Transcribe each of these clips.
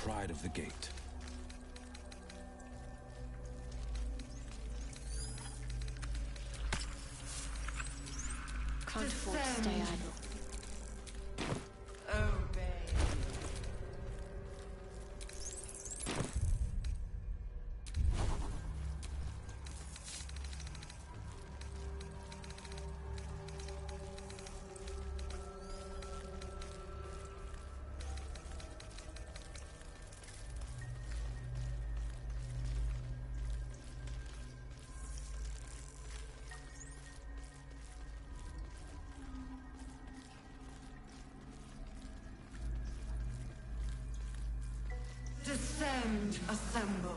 pride of the gate. Can't afford to stay idle. Descend, assemble.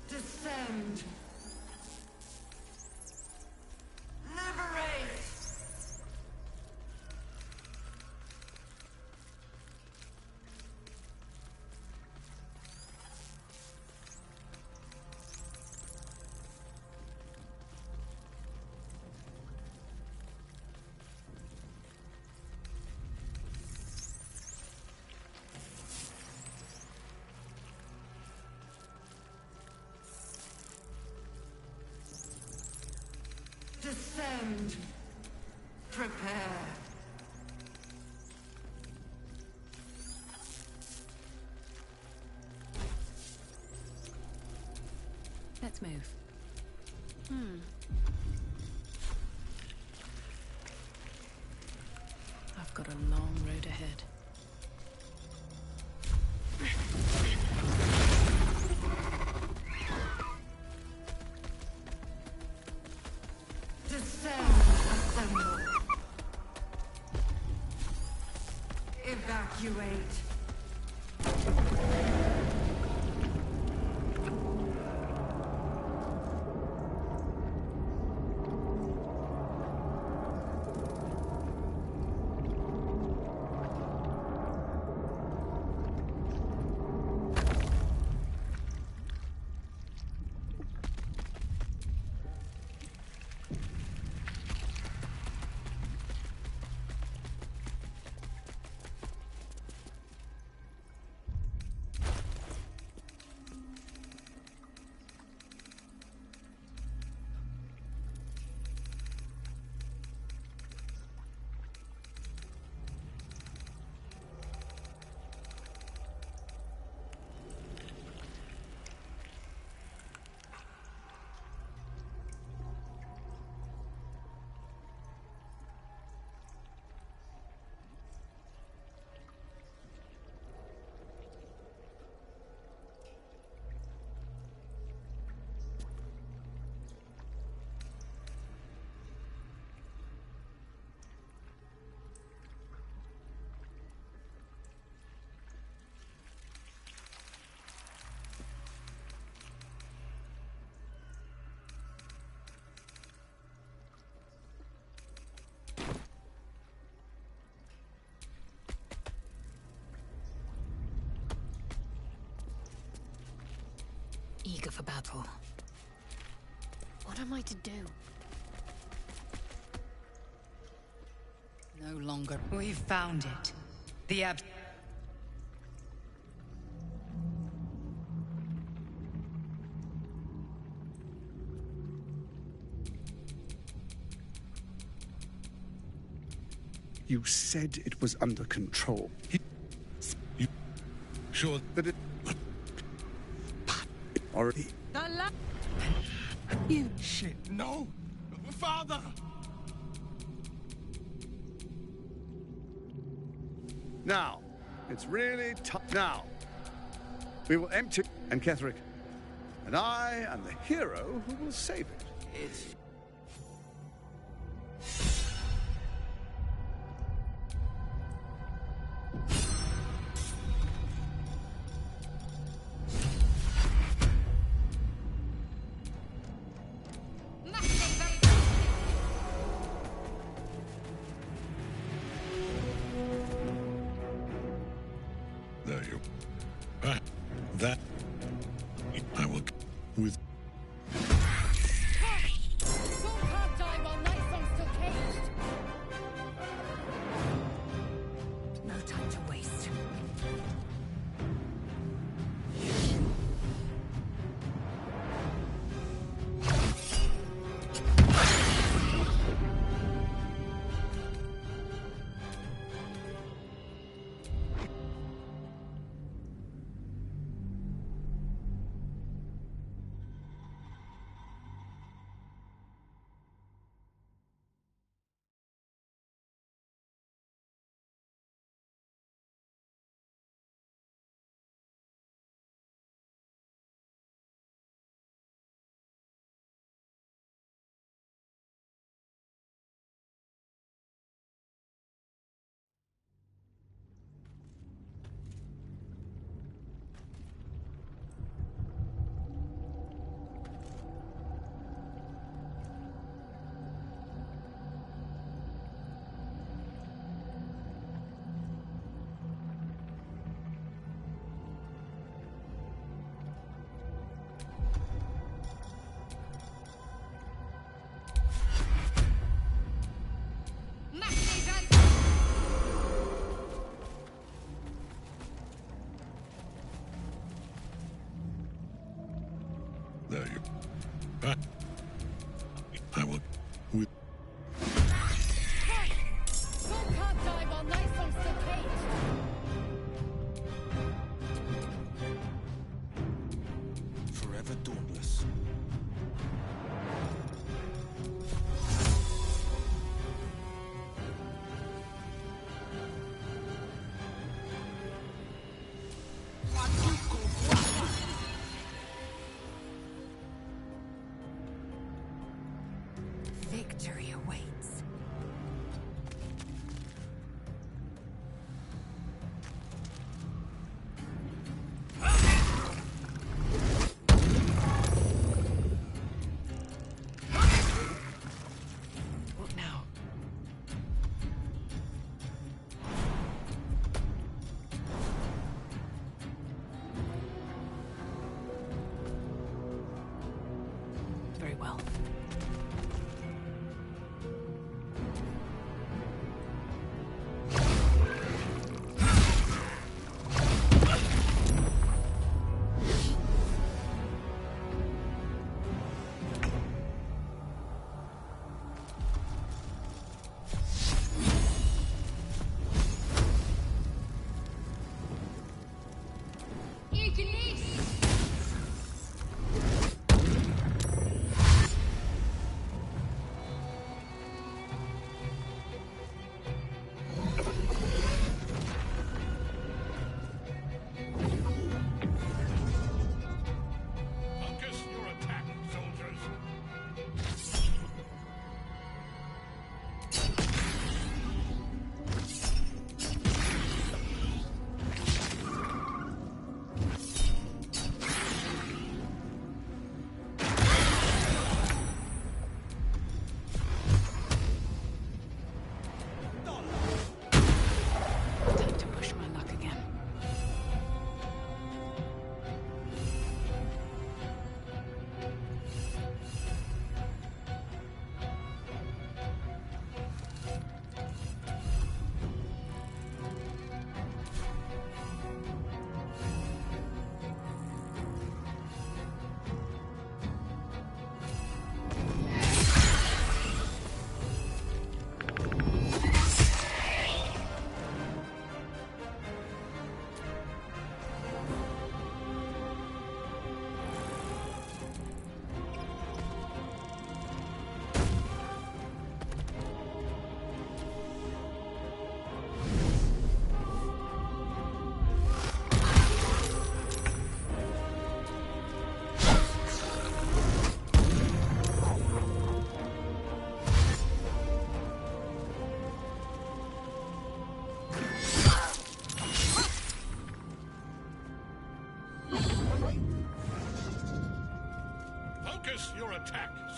Descend. Liberate. Descend. Prepare. Let's move. I've got a long road ahead. Descend, assemble. Evacuate. Eager for battle. What am I to do? No longer. We've found it. The You said it was under control. You sure that it... Already... You... Shit, no! Father! Now, it's really tough. Now, we will empty... And Ketherick. And I am the hero who will save it. It's...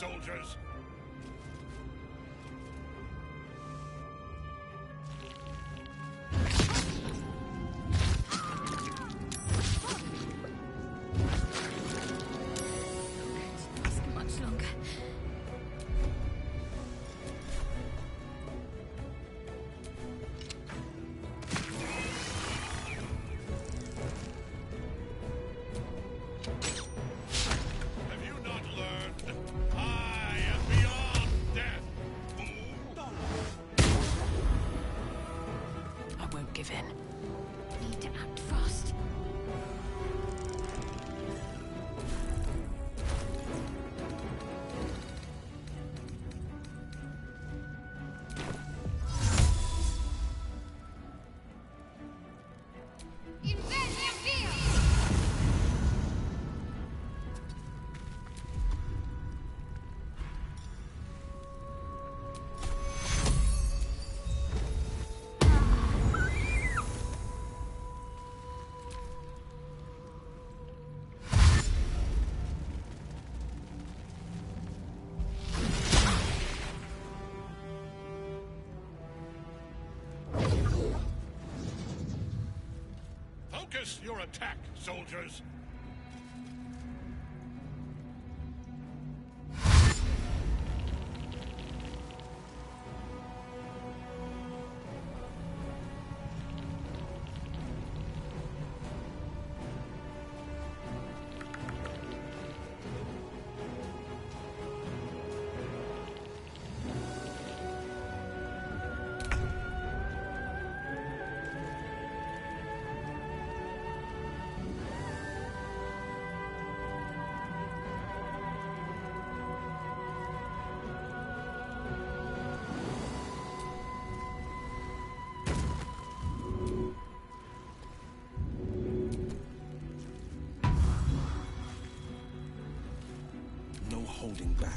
soldiers. Much longer. Have you not learned? I am beyond death. I won't give in. Need to act fast. Focus your attack, soldiers. No holding back.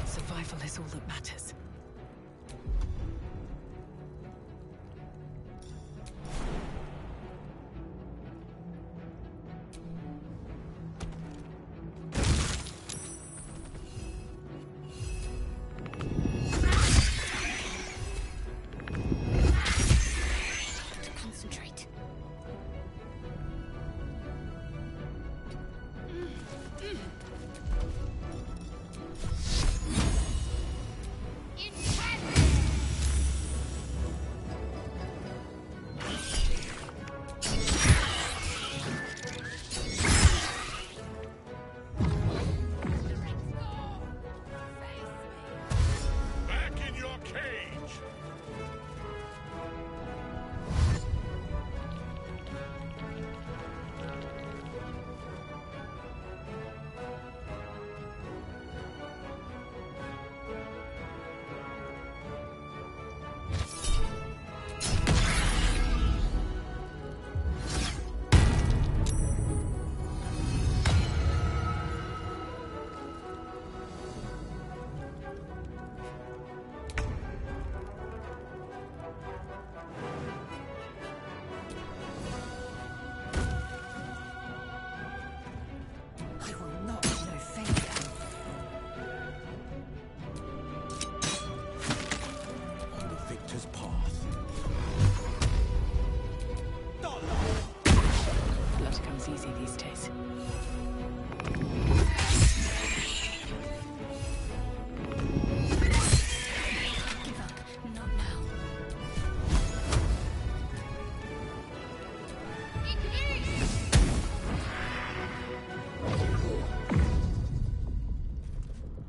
Survival is all that matters. Concentrate. Back in your cage. I will not know failure. On the victor's path. Blood comes easy these days. Give up. Not now.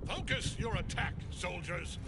Focus your attack, soldiers.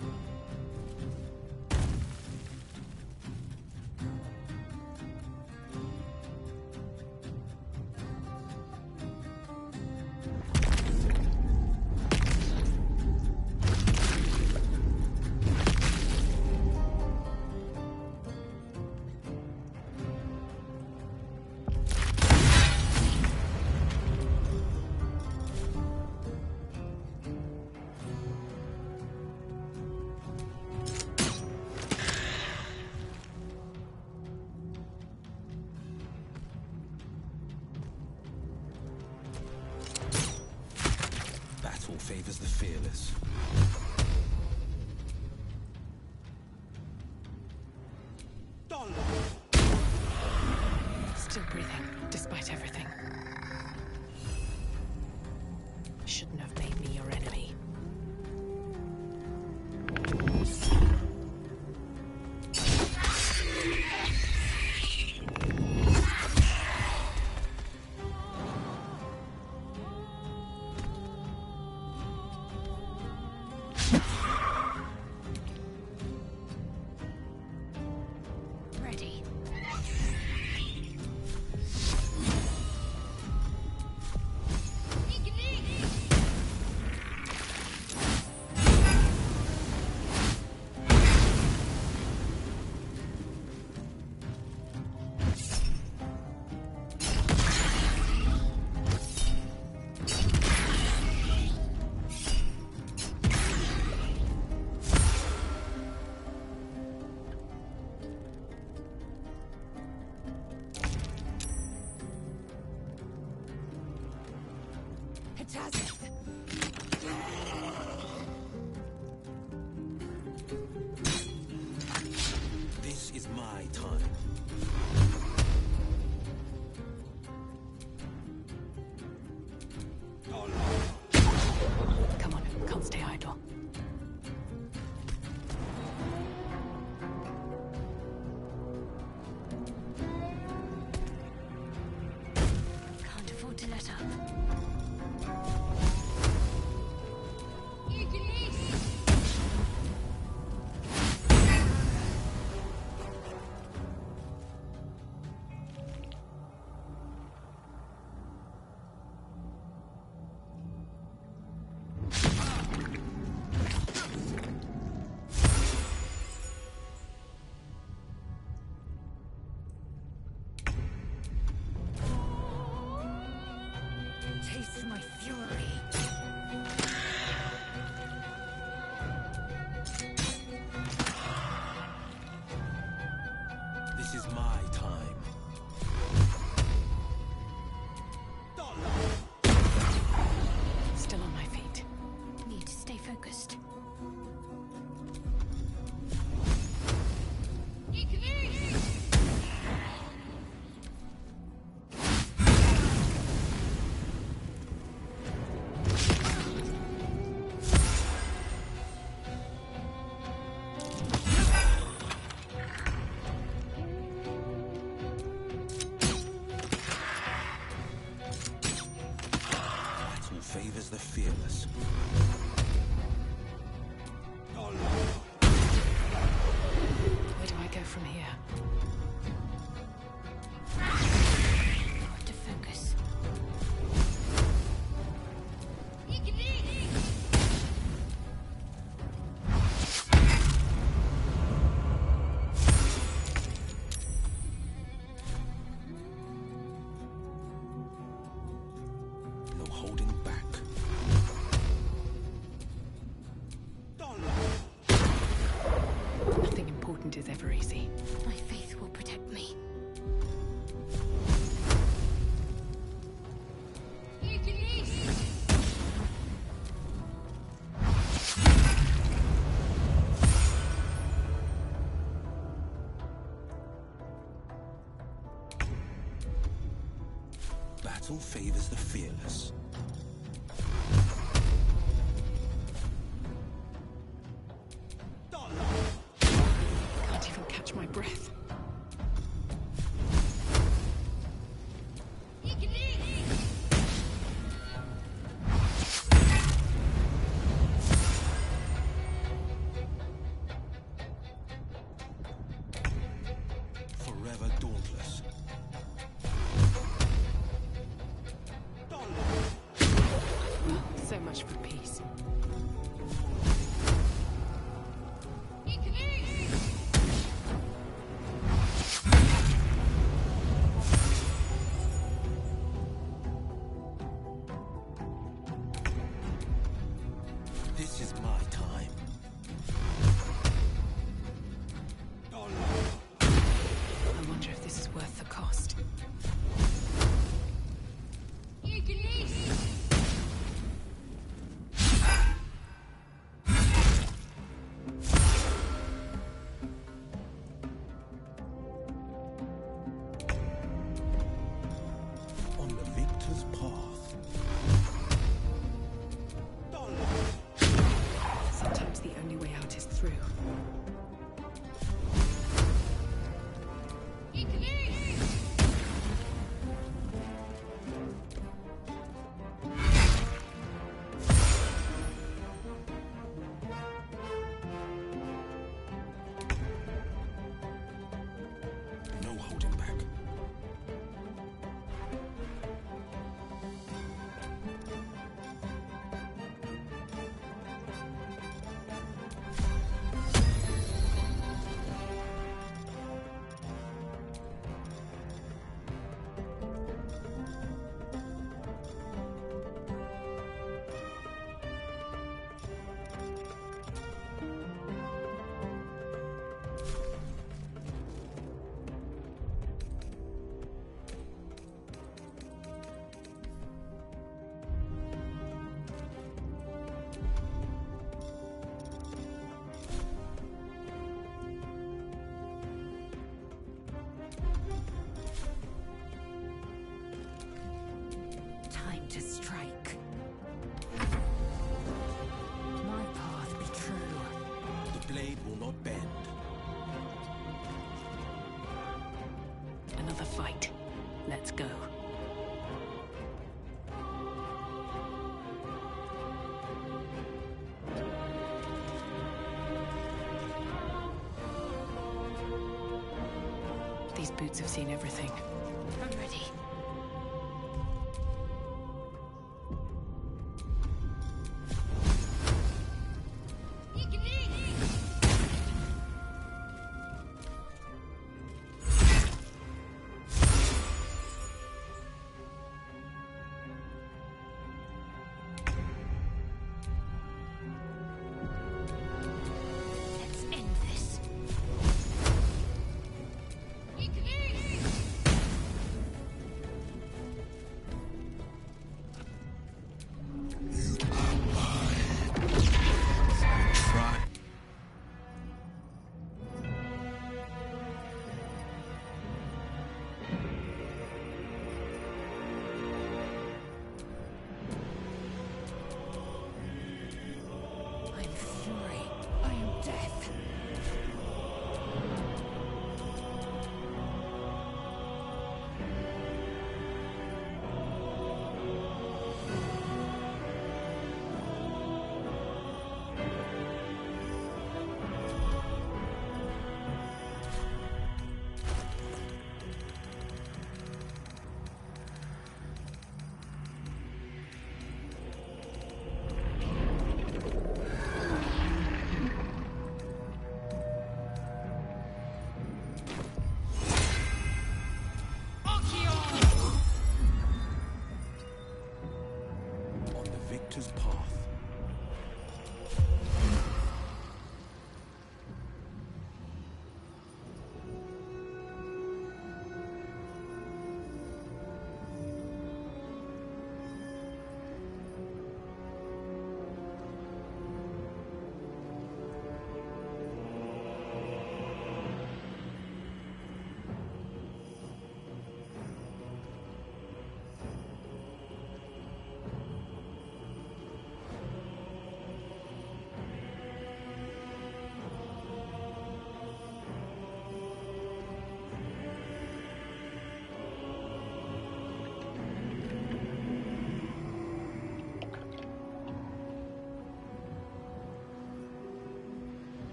fearless. Still breathing, despite everything. Shouldn't have made me your enemy. Ready. It has it. This is my time. Come on, can't stay idle. Can't afford to let up. Taste my fury. This is my time. Still on my feet. Need to stay focused. Battle favors the fearless. Where do I go from here? Got to focus. No holding back. Nothing important is ever easy. My faith will protect me. Battle favors the fearless. Can't even catch my breath. Forever dauntless. So much for peace. This is my time. I wonder if this is worth the fight. Let's go. These boots have seen everything. I'm ready. Let's end this. Try. I'm fury. I am death. On the victor's path.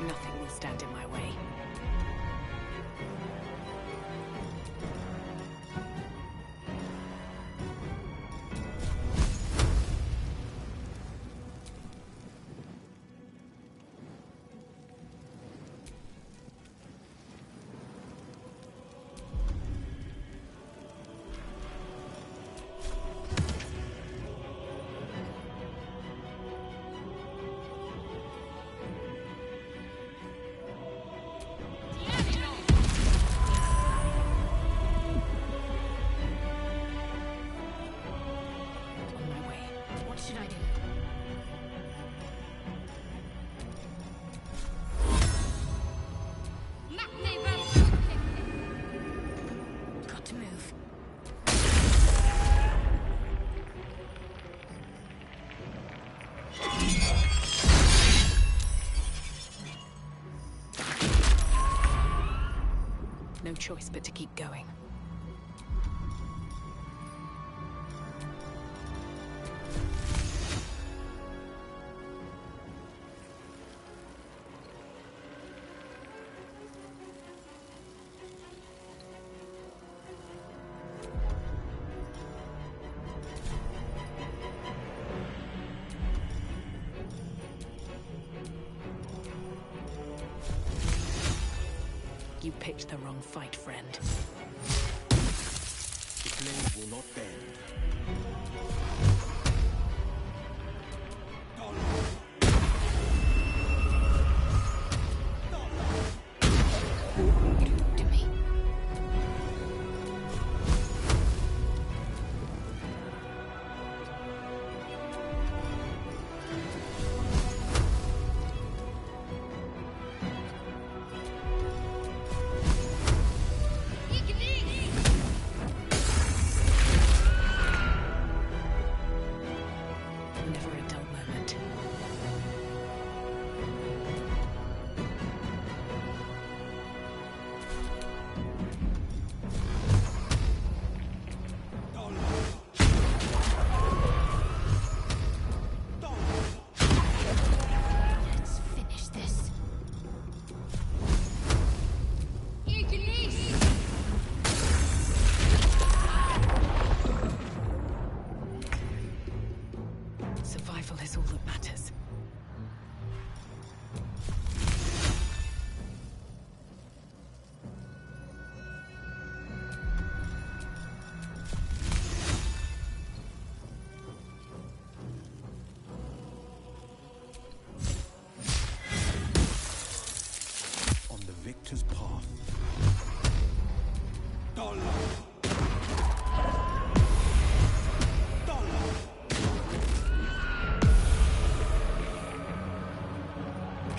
Nothing will stand in my way. On my way. What should I do? Got to move. no choice but to keep going. You picked the wrong fight, friend. The blade will not bend. To me. Never a dull moment. Let's finish this. Survival is all that matters. On the victor's path.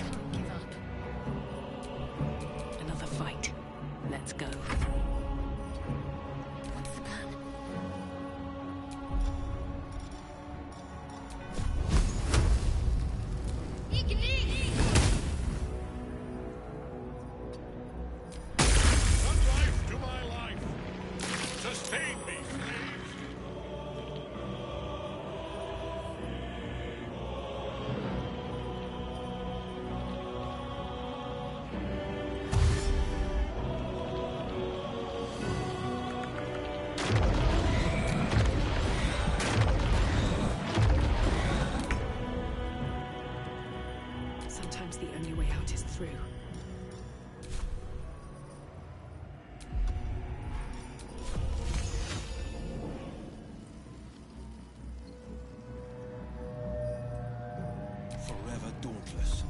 Can't give up. Another fight. Let's go. What's the plan? One life to my life. Sustain me, slaves. Sometimes the only way out is through. Forever dauntless.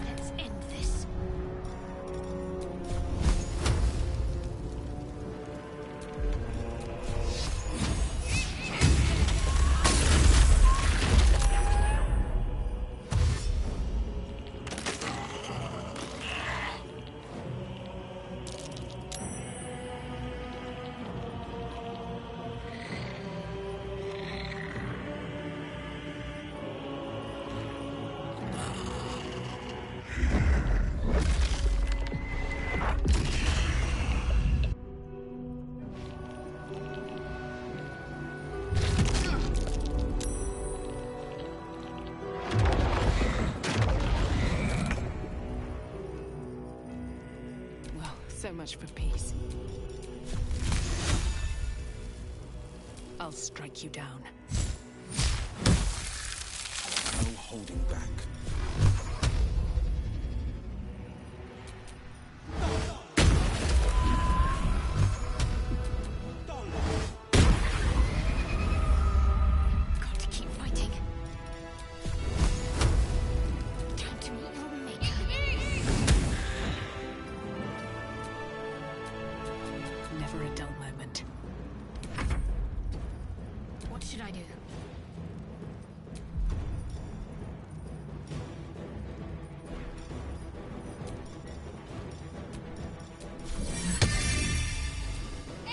Let's end this. Well, so much for peace. I'll strike you down. No holding back. Got to keep fighting. Time to meet your maker. Never a dull moment. What should I do?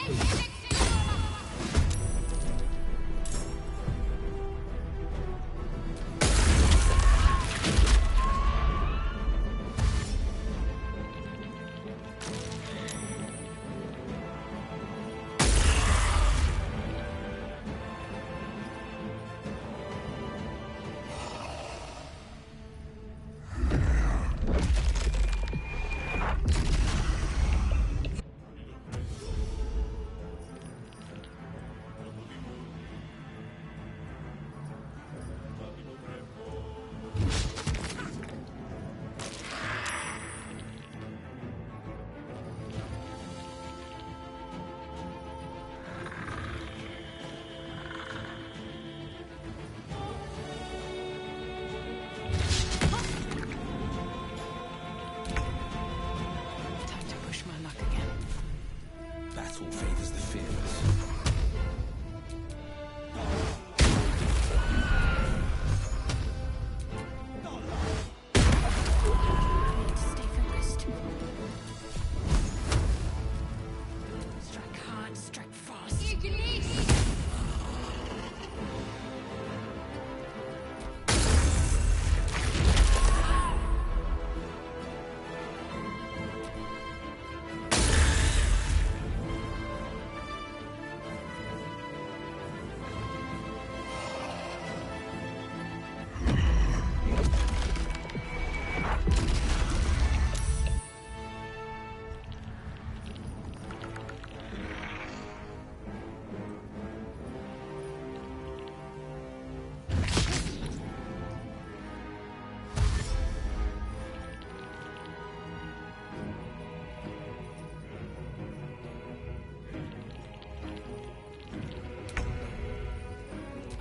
Time to push my luck again. Battle favors the fearless. Stay focused. Strike hard, strike fast.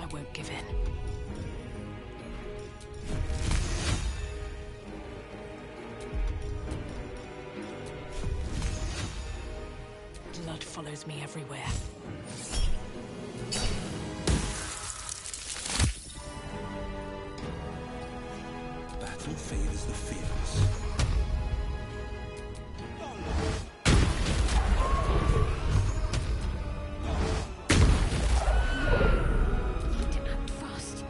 I won't give in. Blood follows me everywhere. Battle favors the fearless. Need to act fast.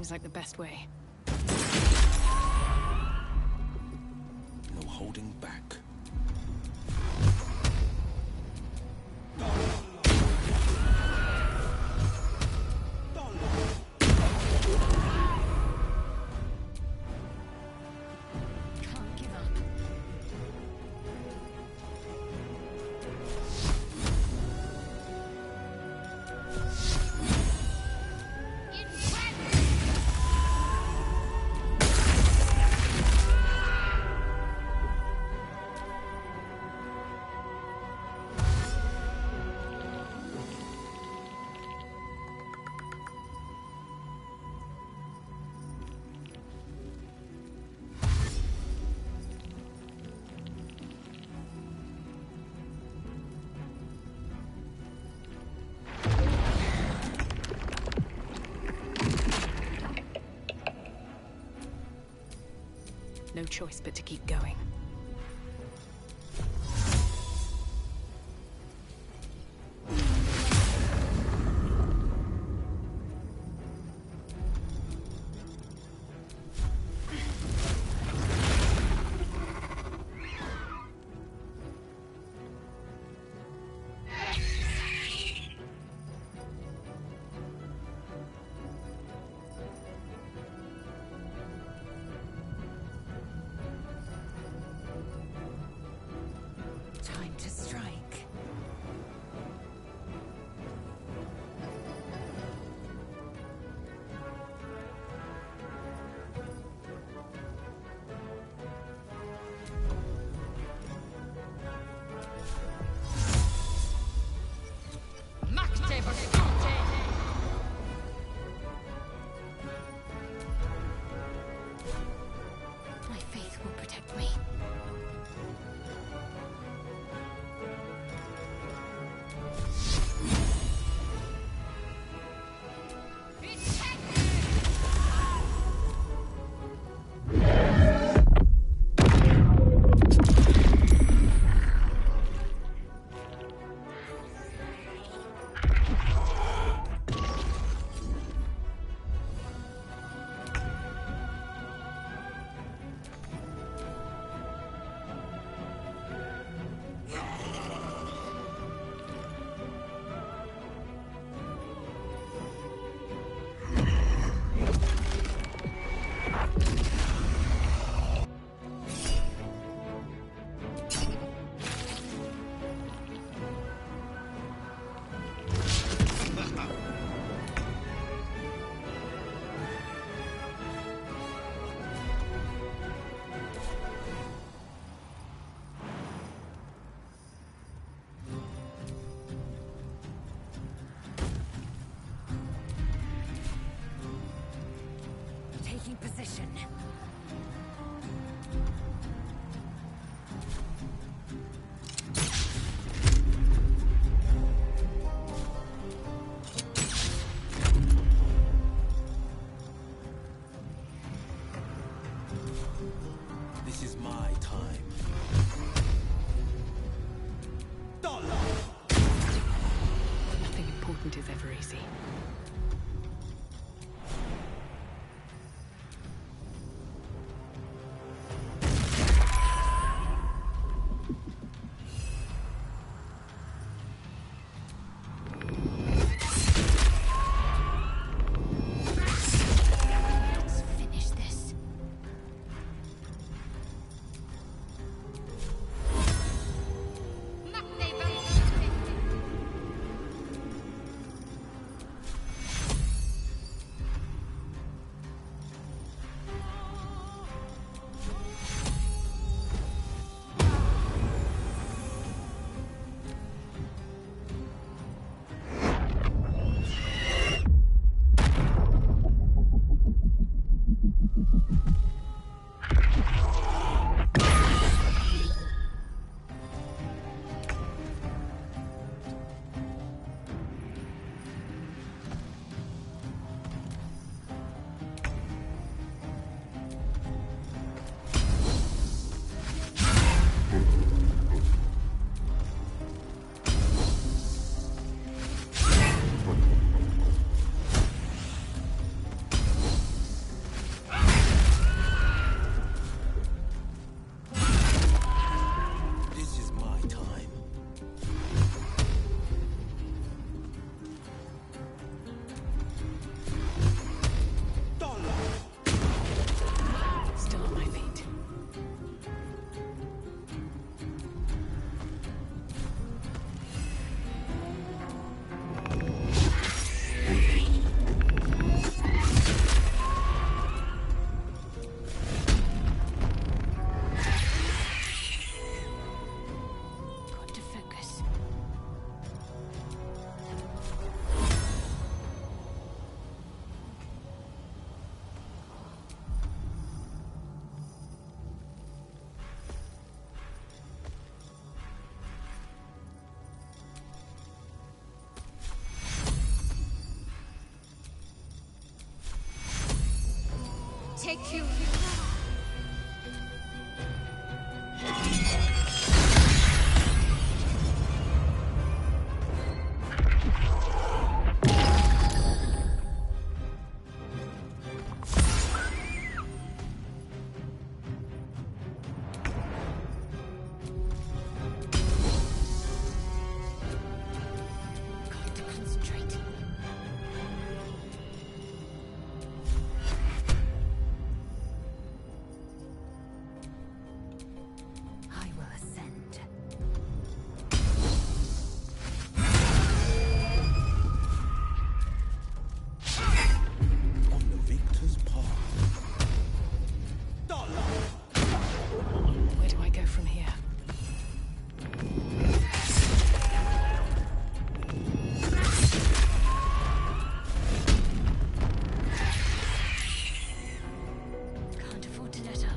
seems like the best way. No holding back. Can't give up. No choice but to keep going. Time to strike. My faith will protect me. Taking position. This is my time. Nothing important is ever easy. Let's finish this. Take you. Got to concentrate. I will ascend. On the victor's path. Where do I go from here? Can't afford to let up.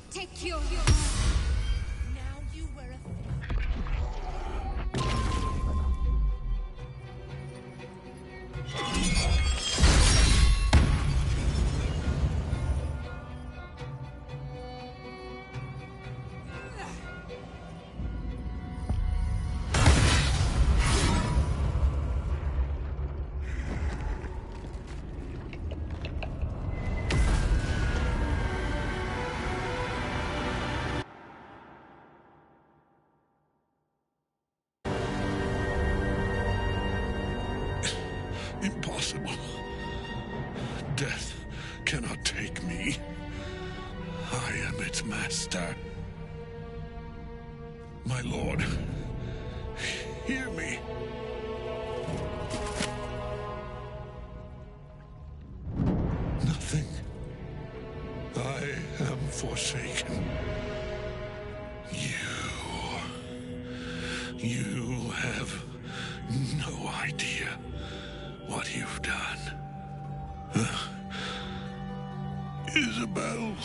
Take you. Now you were a Impossible. Death cannot take me. I am its master. My lord, hear me. Nothing. I am forsaken. You have no idea what you've done. Isabel.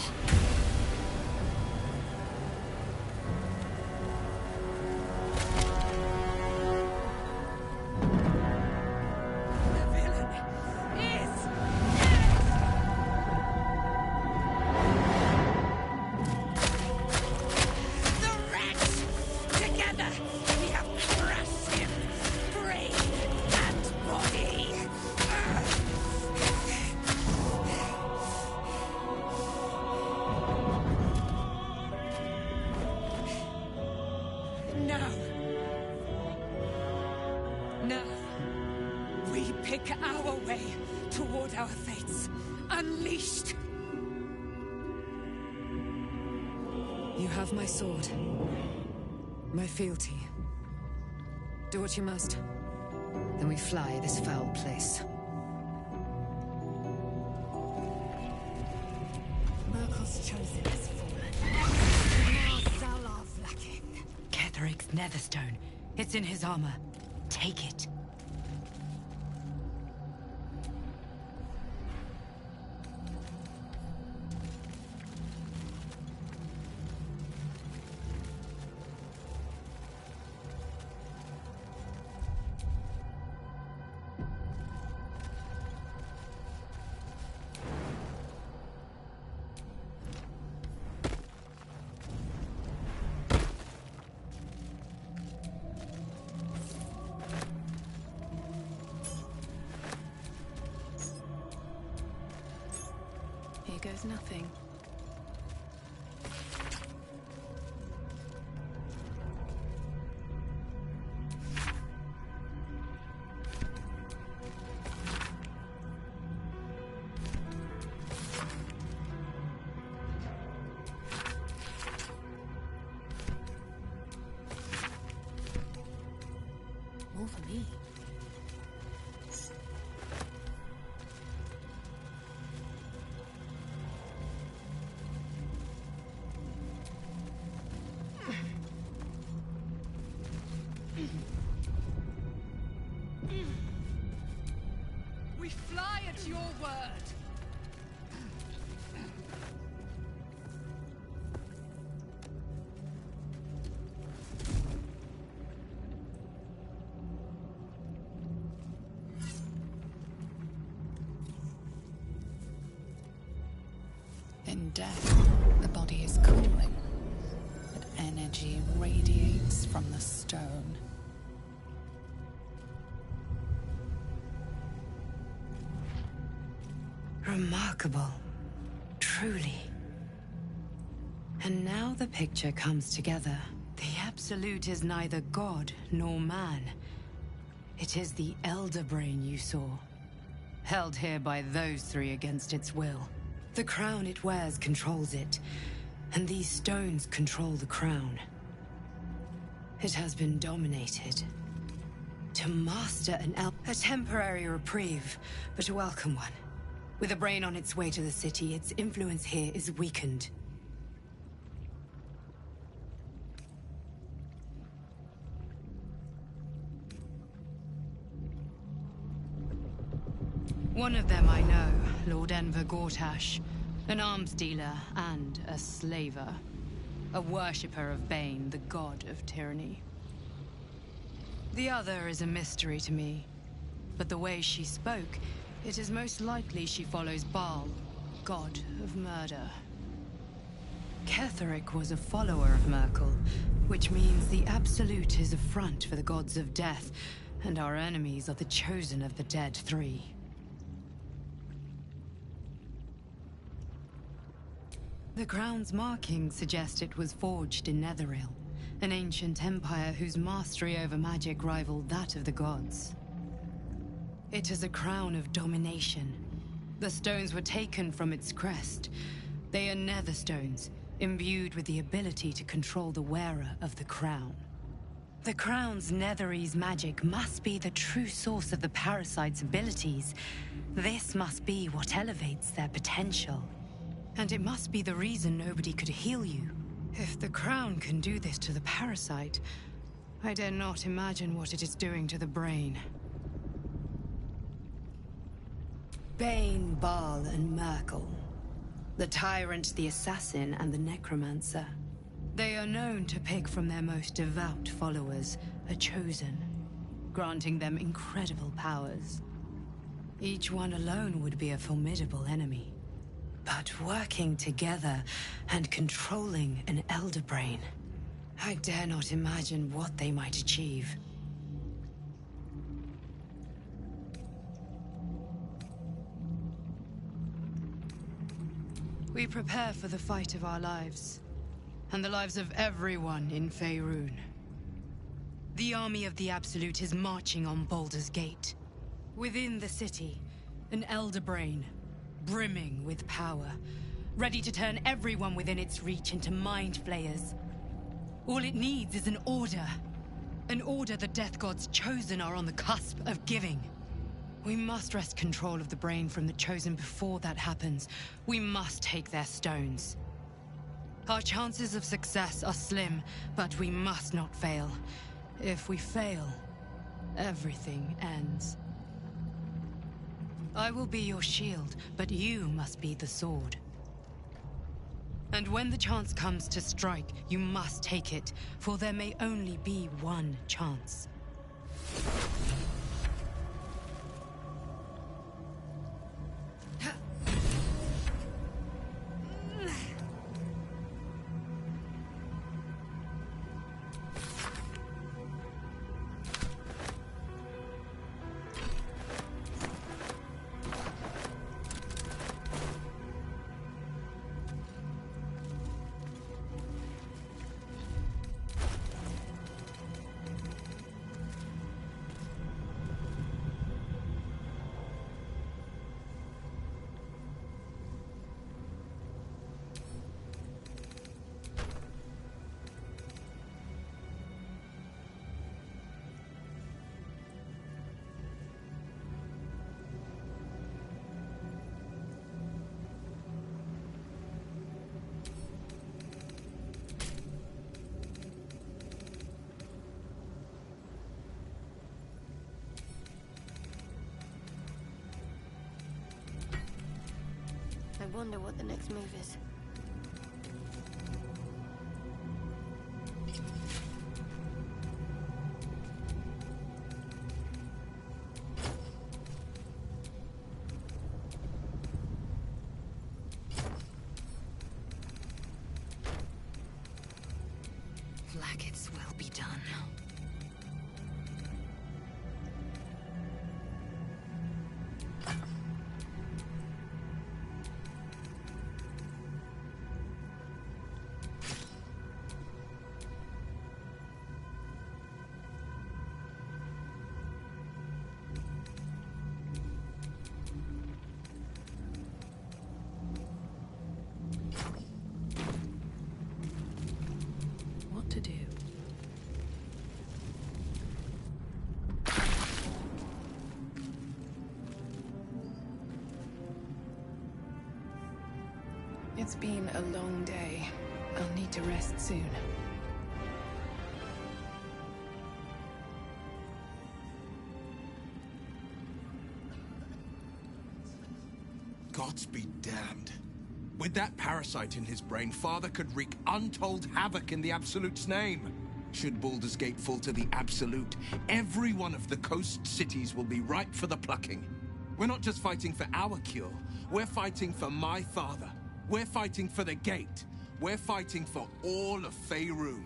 Now, we pick our way toward our fates. Unleashed! You have my sword. My fealty. Do what you must. Then we fly this foul place. Merkel's chosen has fallen. Ketheric's netherstone. It's in his armor. Take it. Here goes nothing. More for me. We fly at your word. In death, the body is cooling, but energy radiates from the stone. Remarkable. Truly. And now the picture comes together. The Absolute is neither god nor man. It is the Elder Brain you saw, held here by those three against its will. The crown it wears controls it, and these stones control the crown. It has been dominated. To master a temporary reprieve, but a welcome one. With a brain on its way to the city, its influence here is weakened. One of them I know, Lord Enver Gortash, an arms dealer and a slaver. A worshipper of Bane, the god of tyranny. The other is a mystery to me, but the way she spoke, it is most likely she follows Baal, god of murder. Ketheric was a follower of Merkel, which means the Absolute is a front for the gods of death, and our enemies are the chosen of the dead three. The crown's markings suggest it was forged in Netheril, an ancient empire whose mastery over magic rivaled that of the gods. It is a crown of domination. The stones were taken from its crest. They are nether stones, imbued with the ability to control the wearer of the crown. The crown's Netherese magic must be the true source of the parasite's abilities. This must be what elevates their potential. And it must be the reason nobody could heal you. If the crown can do this to the parasite, I dare not imagine what it is doing to the brain. Bane, Baal, and Merkel. The tyrant, the assassin, and the necromancer. They are known to pick from their most devout followers a chosen, granting them incredible powers. Each one alone would be a formidable enemy. But working together and controlling an Elder Brain, I dare not imagine what they might achieve. We prepare for the fight of our lives, and the lives of everyone in Faerun. The army of the Absolute is marching on Baldur's Gate. Within the city, an Elder Brain, brimming with power, ready to turn everyone within its reach into mind flayers. All it needs is an order. An order the Death God's chosen are on the cusp of giving. We must wrest control of the brain from the chosen before that happens. We must take their stones. Our chances of success are slim, but we must not fail. If we fail, everything ends. I will be your shield, but you must be the sword. And when the chance comes to strike, you must take it, for there may only be one chance. wonder what the next move is. Flaggets will be done. What to do? It's been a long day. I'll need to rest soon. Gods be damned. With that parasite in his brain, Father could wreak untold havoc in the Absolute's name. Should Baldur's Gate fall to the Absolute, every one of the coast cities will be ripe for the plucking. We're not just fighting for our cure, we're fighting for my father. We're fighting for the Gate. We're fighting for all of Faerun.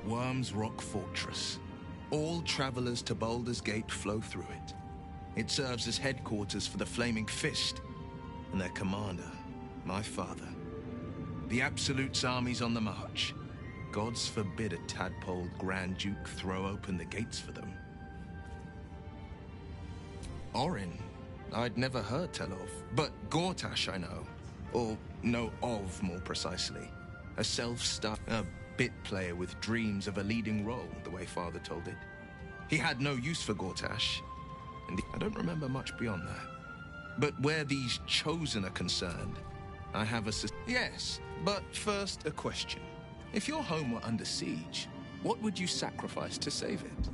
Worm's Rock Fortress. All travelers to Baldur's Gate flow through it. It serves as headquarters for the Flaming Fist and their commander, my father. The Absolute's army's on the march. Gods forbid a tadpole Grand Duke throw open the gates for them. Orin, I'd never heard tell of, but Gortash I know. Or know of, more precisely. A a bit player with dreams of a leading role, the way Father told it. He had no use for Gortash, and I don't remember much beyond that. But where these Chosen are concerned, I have a yes, but first a question. If your home were under siege, what would you sacrifice to save it?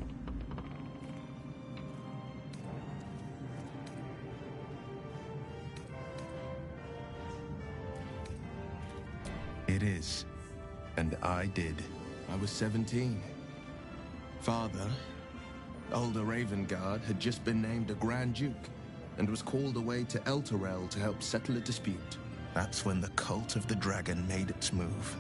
It is. And I did. I was 17. Father, older Ravengard, had just been named a Grand Duke and was called away to Elturel to help settle a dispute. That's when the cult of the dragon made its move.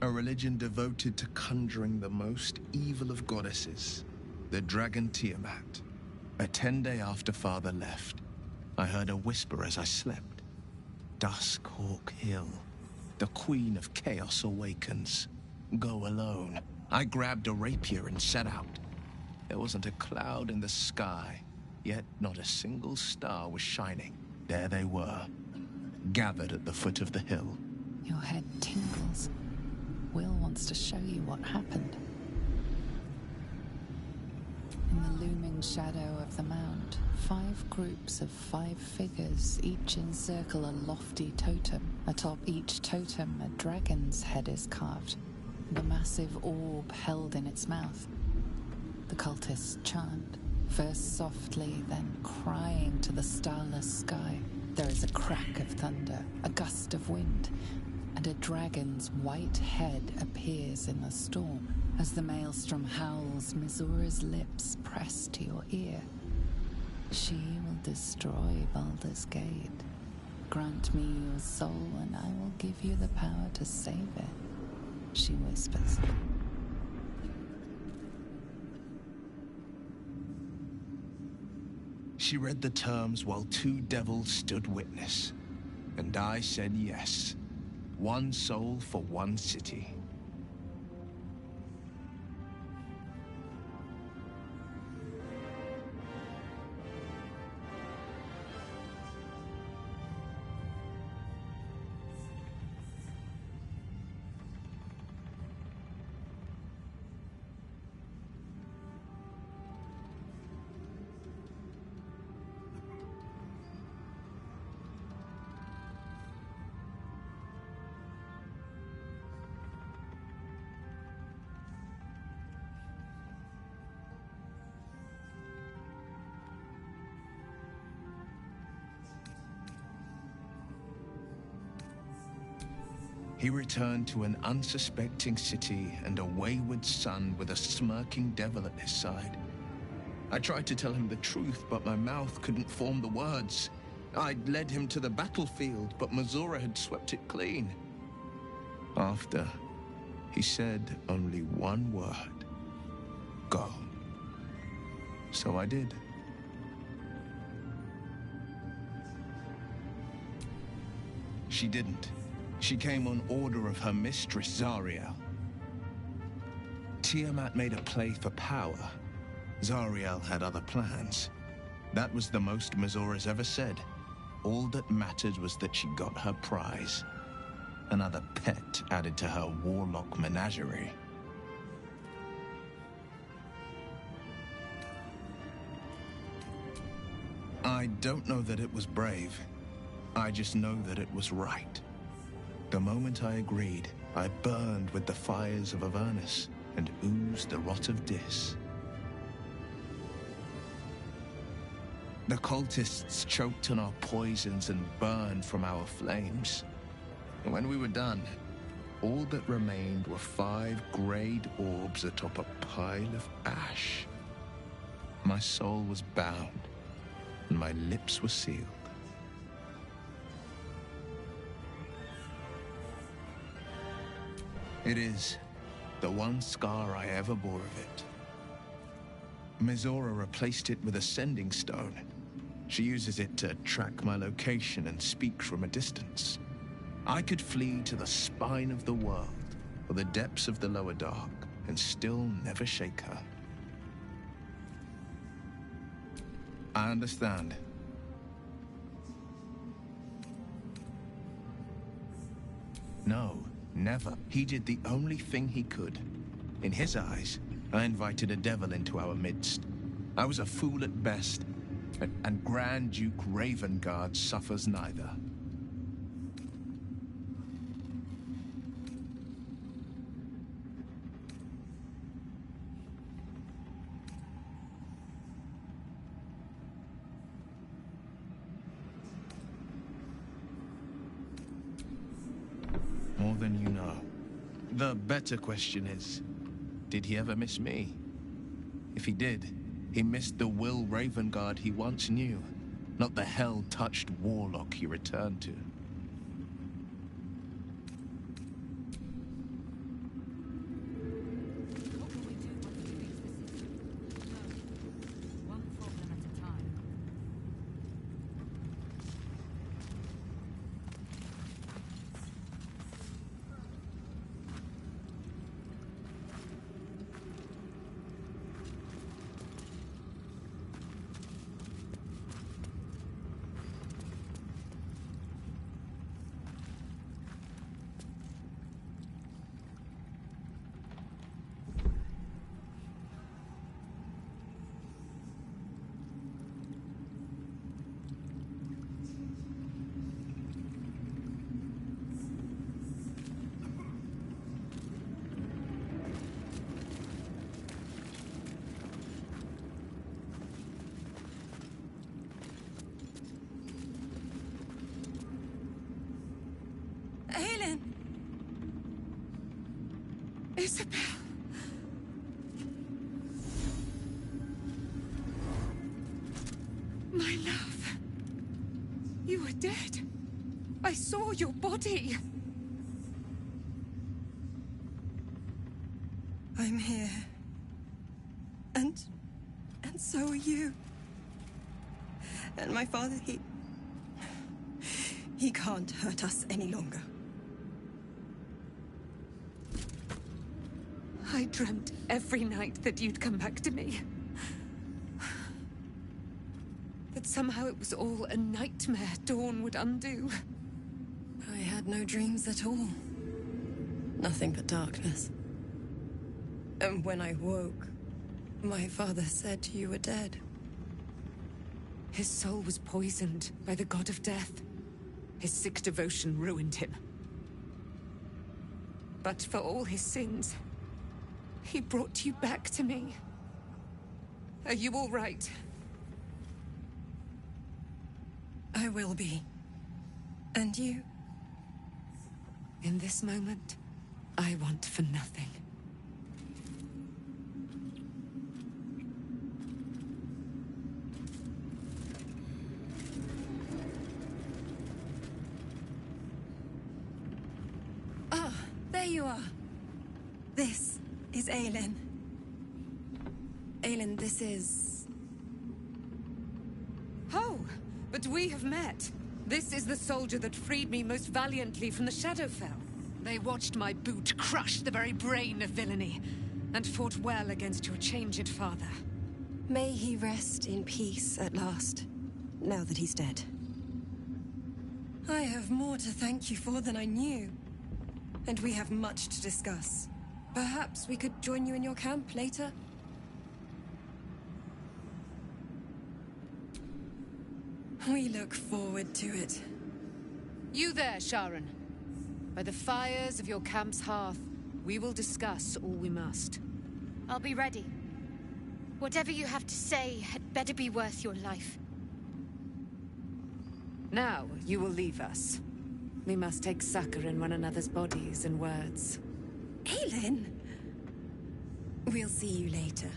A religion devoted to conjuring the most evil of goddesses, the dragon Tiamat. A 10-day after Father left, I heard a whisper as I slept. Duskhawk Hill. The Queen of Chaos awakens. Go alone. I grabbed a rapier and set out. There wasn't a cloud in the sky, yet not a single star was shining. There they were, gathered at the foot of the hill. Your head tingles. Will wants to show you what happened. In the looming shadow of the mount, 5 groups of 5 figures each encircle a lofty totem. Atop each totem, a dragon's head is carved, and a massive orb held in its mouth. The cultists chant, first softly, then crying to the starless sky. There is a crack of thunder, a gust of wind, and a dragon's white head appears in the storm. As the maelstrom howls, Missoura's lips press to your ear. She will destroy Baldur's Gate. Grant me your soul, and I will give you the power to save it, she whispers. She read the terms while 2 devils stood witness, and I said yes. 1 soul for 1 city. He returned to an unsuspecting city and a wayward son with a smirking devil at his side. I tried to tell him the truth, but my mouth couldn't form the words. I'd led him to the battlefield, but Missoura had swept it clean. After, he said only 1 word. Go. So I did. She didn't. She came on order of her mistress, Zariel. Tiamat made a play for power. Zariel had other plans. That was the most Missoura's ever said. All that mattered was that she got her prize. Another pet added to her warlock menagerie. I don't know that it was brave. I just know that it was right. The moment I agreed, I burned with the fires of Avernus and oozed the rot of Dis. The cultists choked on our poisons and burned from our flames. And when we were done, all that remained were 5 grayed orbs atop a pile of ash. My soul was bound, and my lips were sealed. It is the one scar I ever bore of it. Missoura replaced it with a sending stone. She uses it to track my location and speak from a distance. I could flee to the spine of the world or the depths of the lower dark and still never shake her. I understand. No. Never. He did the only thing he could. In his eyes, I invited a devil into our midst. I was a fool at best, and Grand Duke Ravengard suffers neither. More than you know. The better question is, did he ever miss me? If he did, he missed the Will Ravengard he once knew, not the hell-touched warlock he returned to. Aelin! Isabel! My love. You were dead. I saw your body. I'm here. And so are you. And my father, he can't hurt us any longer. I dreamt every night that you'd come back to me. That somehow it was all a nightmare Dawn would undo. I had no dreams at all. Nothing but darkness. And when I woke, my father said you were dead. His soul was poisoned by the god of death. His sick devotion ruined him. But for all his sins, he brought you back to me. Are you all right? I will be. And you? In this moment, I want for nothing. Ah, there you are. This is Aelin. Aelin, this is... Oh, but we have met. This is the soldier that freed me most valiantly from the Shadowfell. They watched my boot crush the very brain of villainy, and fought well against your changed father. May he rest in peace at last, now that he's dead. I have more to thank you for than I knew. And we have much to discuss. Perhaps we could join you in your camp later? We look forward to it. You there, Sharon. By the fires of your camp's hearth, we will discuss all we must. I'll be ready. Whatever you have to say had better be worth your life. Now, you will leave us. We must take succor in one another's bodies and words. Aelin! We'll see you later.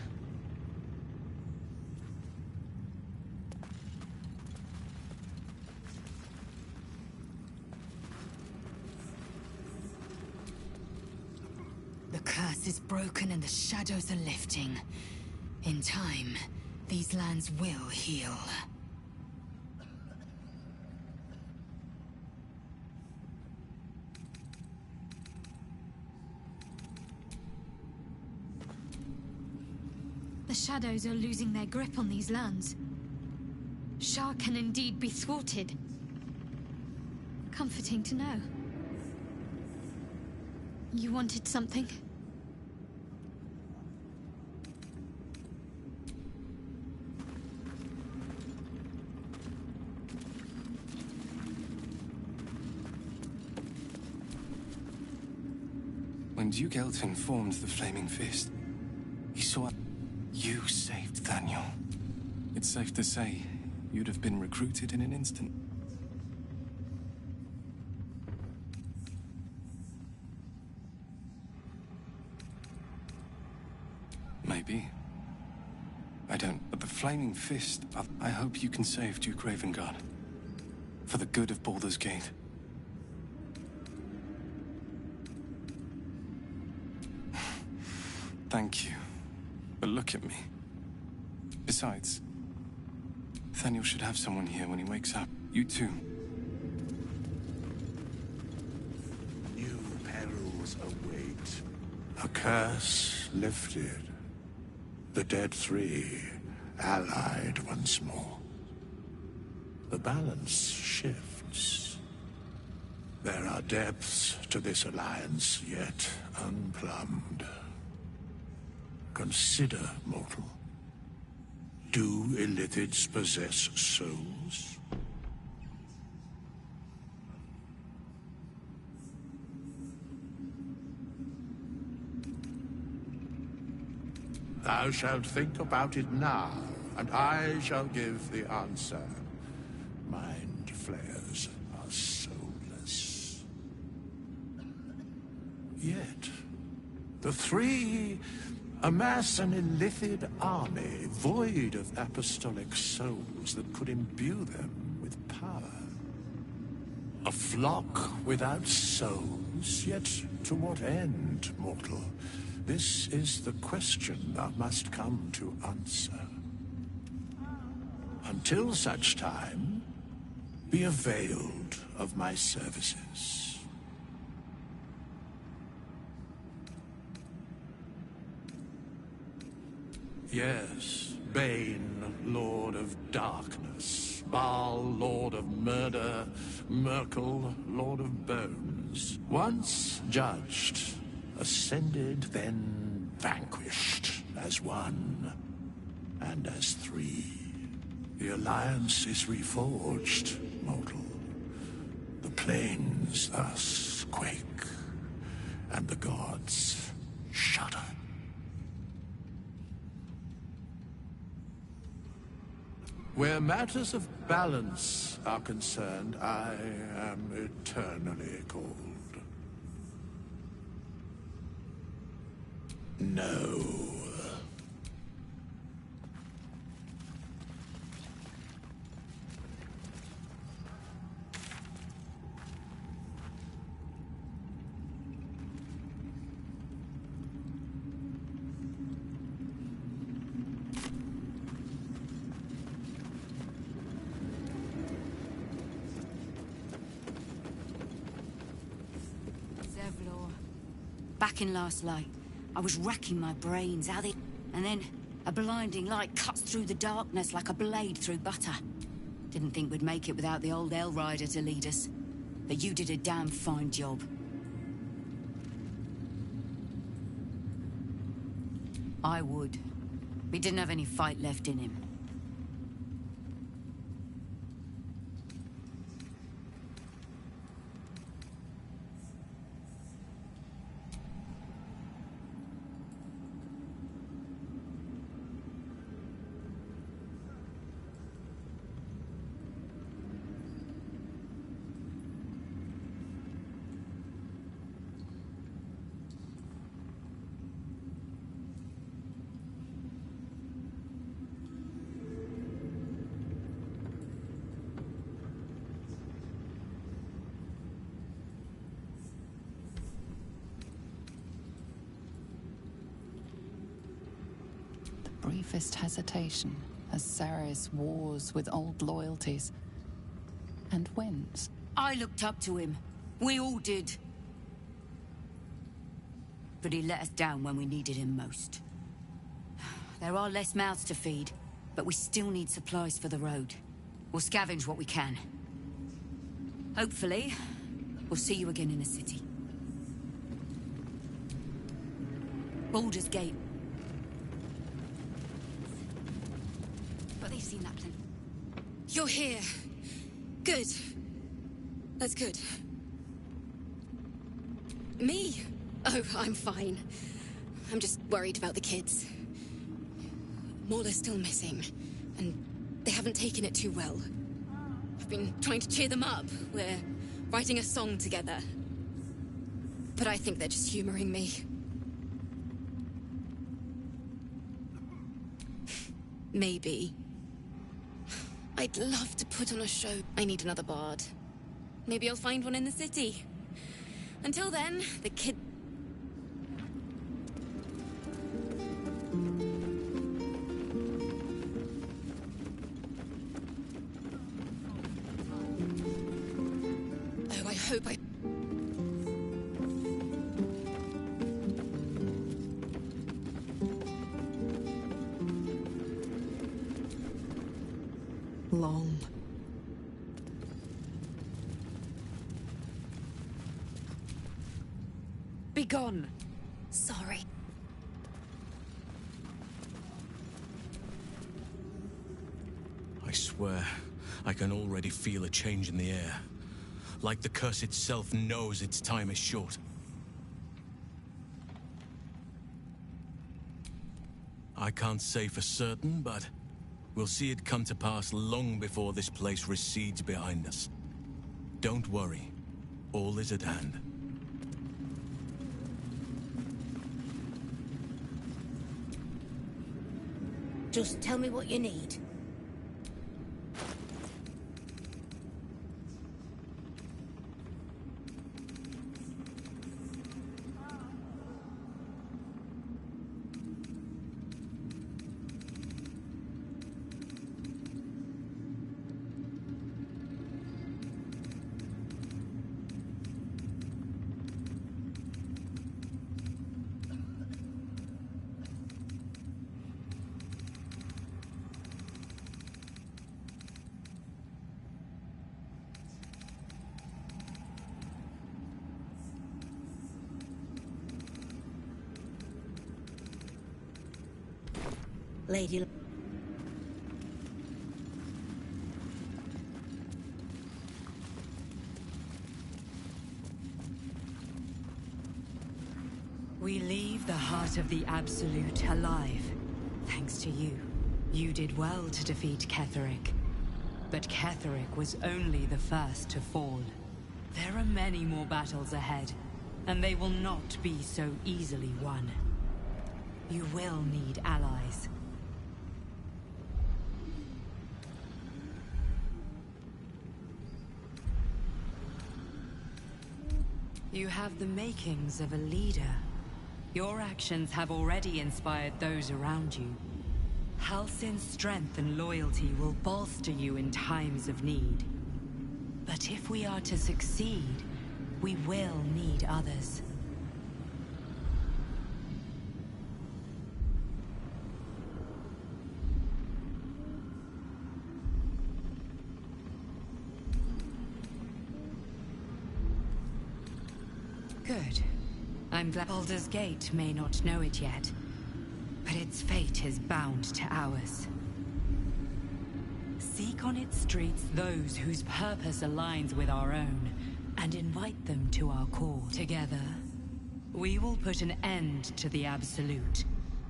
The curse is broken and the shadows are lifting. In time, these lands will heal. The shadows are losing their grip on these lands. Shah can indeed be thwarted. Comforting to know. You wanted something? When Duke Elton formed the Flaming Fist, he saw... You saved Daniel. It's safe to say, you'd have been recruited in an instant. Maybe. I don't... But the Flaming Fist, I hope you can save Duke Ravengard. For the good of Baldur's Gate. Thank you. But look at me. Besides, Nathaniel should have someone here when he wakes up. You too. New perils await. A curse lifted. The dead three allied once more. The balance shifts. There are depths to this alliance yet unplumbed. Consider, mortal. Do illithids possess souls? Thou shalt think about it now, and I shall give the answer. Mind flayers are soulless. The three amass an illithid army void of apostolic souls that could imbue them with power. A flock without souls, yet to what end, mortal? This is the question thou must come to answer. Until such time, be availed of my services. Yes, Bane, Lord of Darkness, Baal, Lord of Murder, Merkel, Lord of Bones. Once judged, ascended, then vanquished as one, and as three. The Alliance is reforged, mortal. The plains thus quake, and the gods shudder. Where matters of balance are concerned, I am eternally cold. No. Back in last light, I was racking my brains, and then a blinding light cuts through the darkness like a blade through butter. Didn't think we'd make it without the old Hell Rider to lead us. But you did a damn fine job. I would. He didn't have any fight left in him. Briefest hesitation as Ceres wars with old loyalties and wins. I looked up to him. We all did. But he let us down when we needed him most. There are less mouths to feed, but we still need supplies for the road. We'll scavenge what we can. Hopefully, we'll see you again in the city. Baldur's Gate. But they've seen that plan. You're here. Good. That's good. Me? Oh, I'm fine. I'm just worried about the kids. Morla's still missing, and they haven't taken it too well. I've been trying to cheer them up. We're writing a song together. But I think they're just humoring me. Maybe. I'd love to put on a show. I need another bard. Maybe I'll find one in the city. Until then, the kid... Oh, I hope I... Long. Be gone. Sorry. I swear, I can already feel a change in the air. Like the curse itself knows its time is short. I can't say for certain, but we'll see it come to pass long before this place recedes behind us. Don't worry. All is at hand. Just tell me what you need. Lady... We leave the heart of the Absolute alive. Thanks to you. You did well to defeat Ketheric. But Ketheric was only the first to fall. There are many more battles ahead, and they will not be so easily won. You will need allies. You have the makings of a leader. Your actions have already inspired those around you. Halsin's strength and loyalty will bolster you in times of need. But if we are to succeed, we will need others. Good. I'm glad Baldur's Gate may not know it yet, but its fate is bound to ours. Seek on its streets those whose purpose aligns with our own, and invite them to our cause. Together, we will put an end to the Absolute,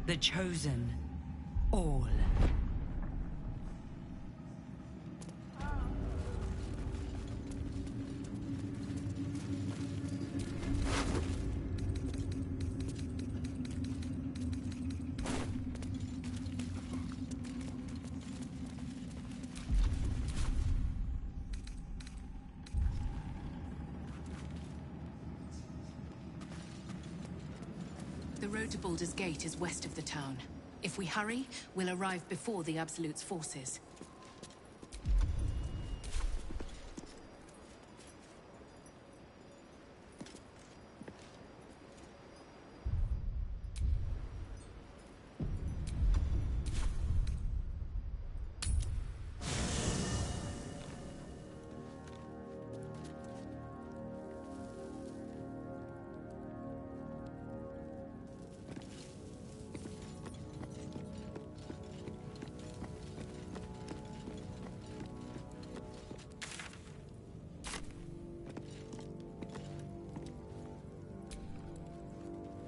the Chosen, all. The road to Baldur's Gate is west of the town. If we hurry, we'll arrive before the Absolute's forces.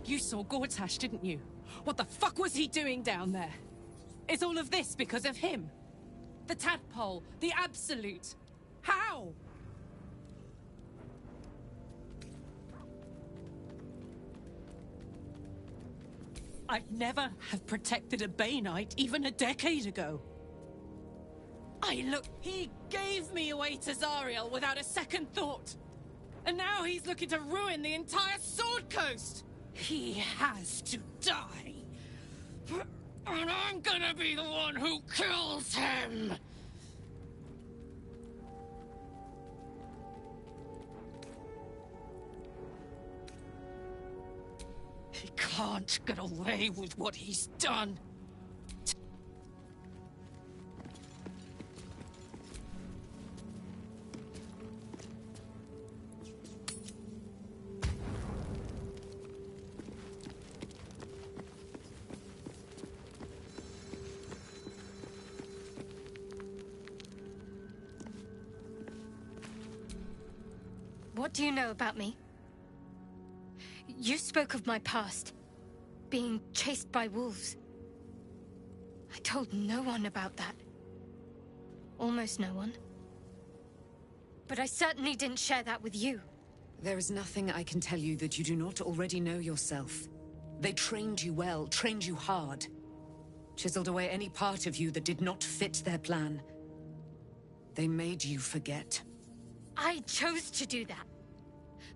You saw Gortash, didn't you? What the fuck was he doing down there? Is all of this because of him? The tadpole, the Absolute. How? I'd never have protected a Bay Knight even a decade ago. He gave me away to Zariel without a second thought. And now he's looking to ruin the entire Sword Coast. He has to die. And I'm gonna be the one who kills him! He can't get away with what he's done. What do you know about me? You spoke of my past, being chased by wolves. I told no one about that. Almost no one. But I certainly didn't share that with you. There is nothing I can tell you that you do not already know yourself. They trained you well, trained you hard. chiseled away any part of you that did not fit their plan. They made you forget. I chose to do that.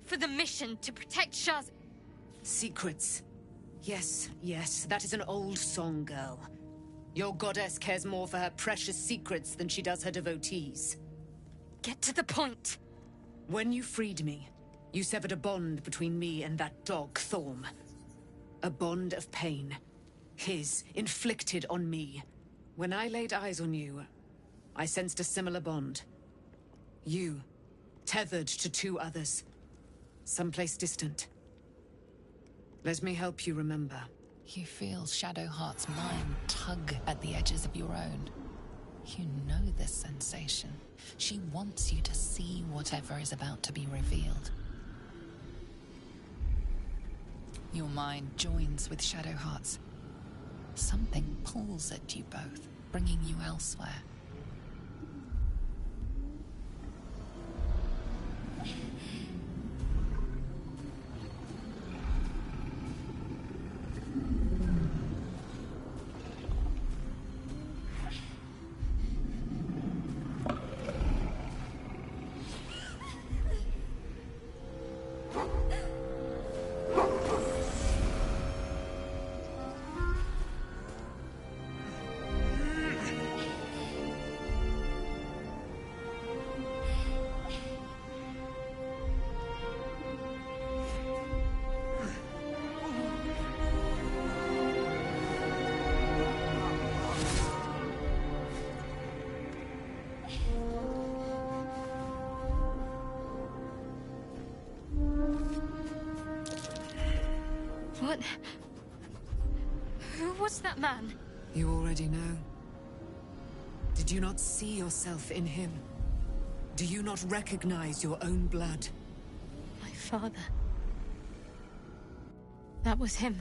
For the mission to protect Shah's... Secrets. Yes, yes, that is an old song, girl. Your goddess cares more for her precious secrets than she does her devotees. Get to the point. When you freed me, you severed a bond between me and that dog, Thorm. A bond of pain. His, inflicted on me. When I laid eyes on you, I sensed a similar bond. You, tethered to two others. Someplace distant. Let me help you remember. You feel Shadowheart's mind tug at the edges of your own. You know this sensation. She wants you to see whatever is about to be revealed. Your mind joins with Shadowheart's. Something pulls at you both, bringing you elsewhere. What? Who was that man? You already know. Did you not see yourself in him? Do you not recognize your own blood? My father. That was him.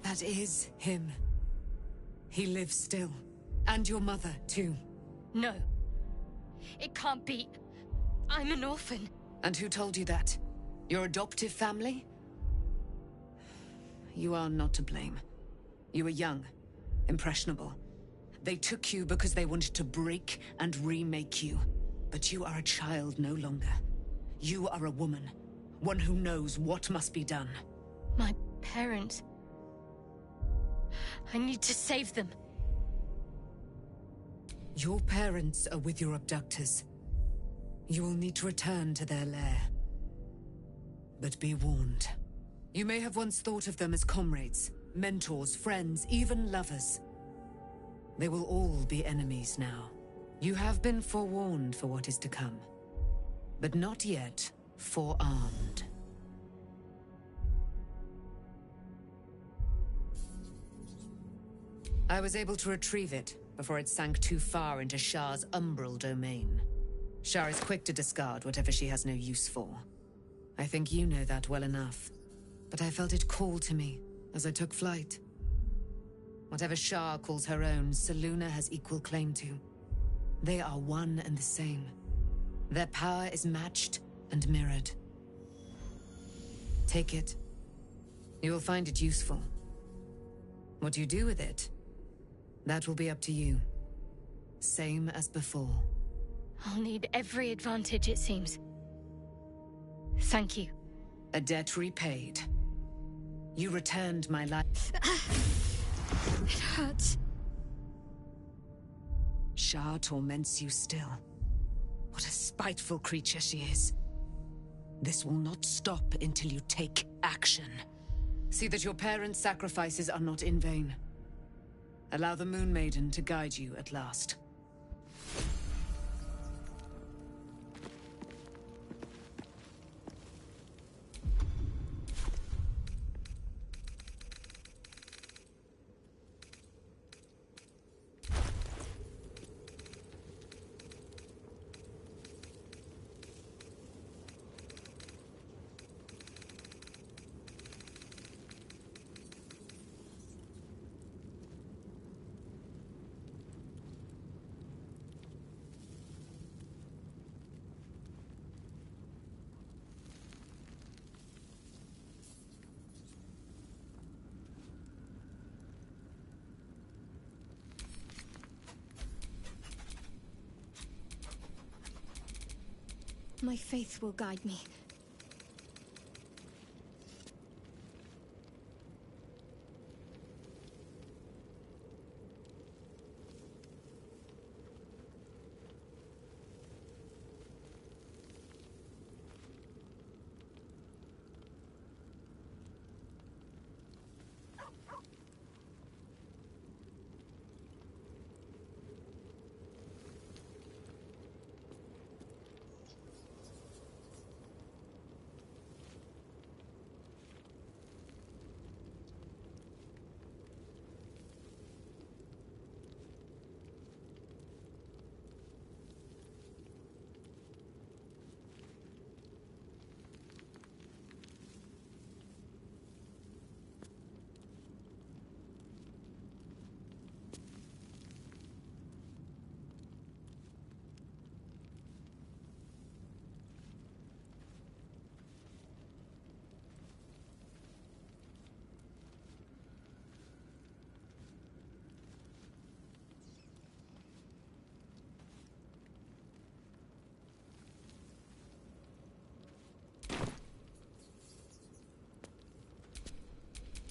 That is him. He lives still. And your mother, too. No. It can't be. I'm an orphan. And who told you that? Your adoptive family? You are not to blame. You were young, impressionable. They took you because they wanted to break and remake you. But you are a child no longer. You are a woman. One who knows what must be done. My parents. I need to save them. Your parents are with your abductors. You will need to return to their lair. But be warned. You may have once thought of them as comrades, mentors, friends, even lovers. They will all be enemies now. You have been forewarned for what is to come, but not yet forearmed. I was able to retrieve it before it sank too far into Shah's umbral domain. Shah is quick to discard whatever she has no use for. I think you know that well enough. But I felt it call to me as I took flight. Whatever Shah calls her own, Selûne has equal claim to. They are one and the same. Their power is matched and mirrored. Take it. You will find it useful. What you do with it, that will be up to you. Same as before. I'll need every advantage, it seems. Thank you. A debt repaid. You returned my life. It hurts. Shah torments you still. What a spiteful creature she is. This will not stop until you take action. See that your parents' sacrifices are not in vain. Allow the Moon Maiden to guide you at last. My faith will guide me.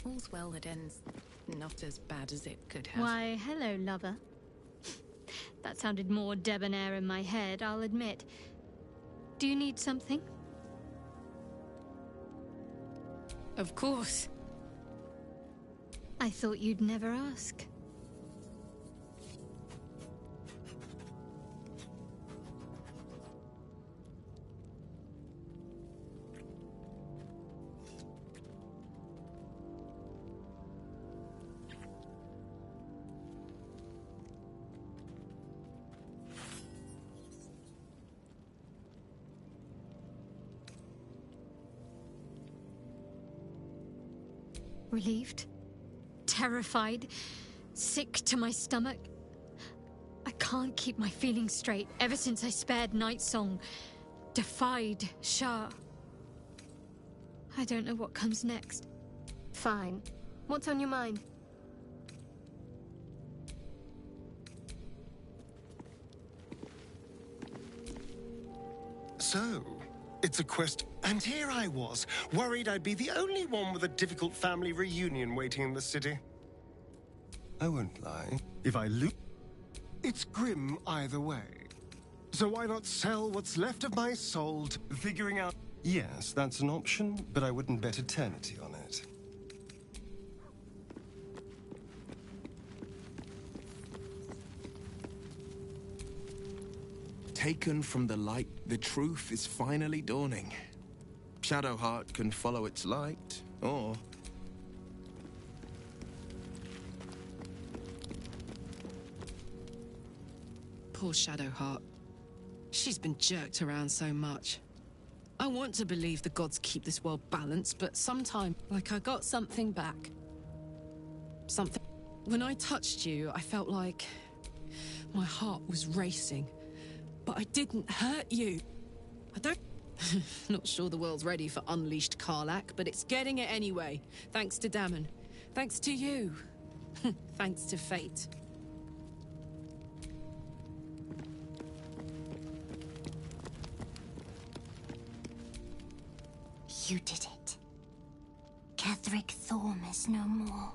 All's well that ends not as bad as it could have. Why, hello, lover. That sounded more debonair in my head, I'll admit. Do you need something? Of course. I thought you'd never ask. Relieved, terrified, sick to my stomach. I can't keep my feelings straight ever since I spared Night Song, defied Shah. I don't know what comes next. Fine. What's on your mind? So, it's a quest. And here I was, worried I'd be the only one with a difficult family reunion waiting in the city. I won't lie. If I lose, it's grim either way. So why not sell what's left of my soul to figuring out... Yes, that's an option, but I wouldn't bet eternity on it. Taken from the light, the truth is finally dawning. Shadowheart can follow its light, or... Poor Shadowheart. She's been jerked around so much. I want to believe the gods keep this world balanced, but sometimes, like, I got something back. Something... When I touched you, I felt like my heart was racing. But I didn't hurt you. I don't... Not sure the world's ready for unleashed Karlach, but it's getting it anyway. Thanks to Diamon. Thanks to you. Thanks to fate. You did it. Ketheric Thorm is no more.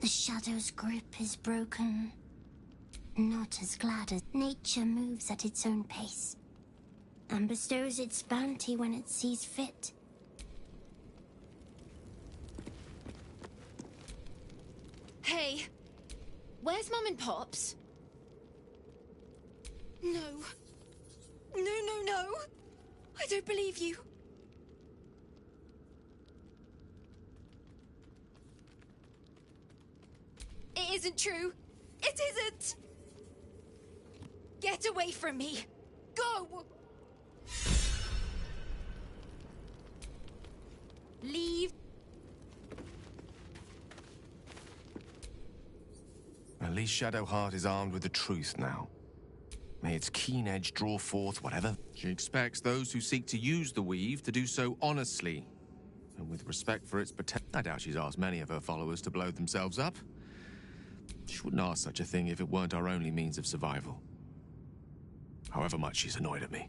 The Shadow's grip is broken. Not as glad as nature moves at its own pace and bestows its bounty when it sees fit. Hey, where's Mum and Pops? No. No. I don't believe you. It isn't true. It isn't! Get away from me! Go! Leave. At least Shadowheart is armed with the truth now. May its keen edge draw forth whatever... She expects those who seek to use the weave to do so honestly, and with respect for its potential. I doubt she's asked many of her followers to blow themselves up. She wouldn't ask such a thing if it weren't our only means of survival. However much she's annoyed at me.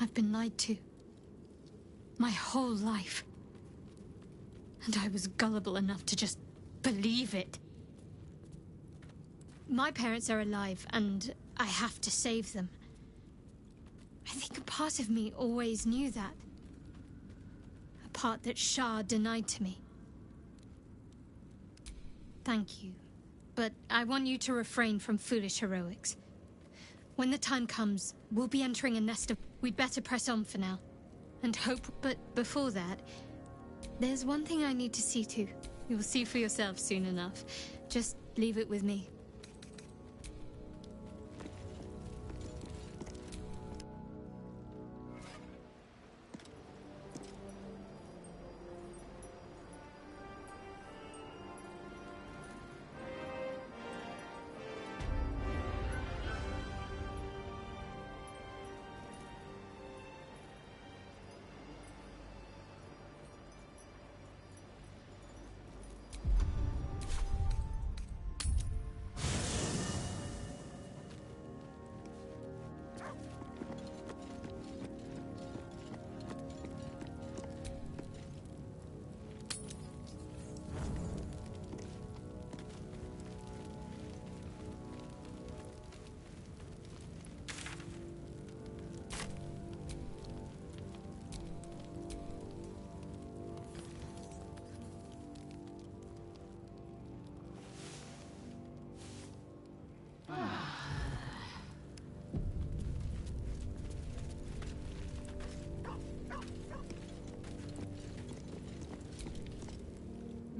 I've been lied to. My whole life. And I was gullible enough to just believe it. My parents are alive, and I have to save them. I think a part of me always knew that. A part that Shah denied to me. Thank you. But I want you to refrain from foolish heroics. When the time comes, we'll be entering a nest of... We'd better press on for now. And hope... But before that, there's one thing I need to see to. You'll see for yourself soon enough. Just leave it with me.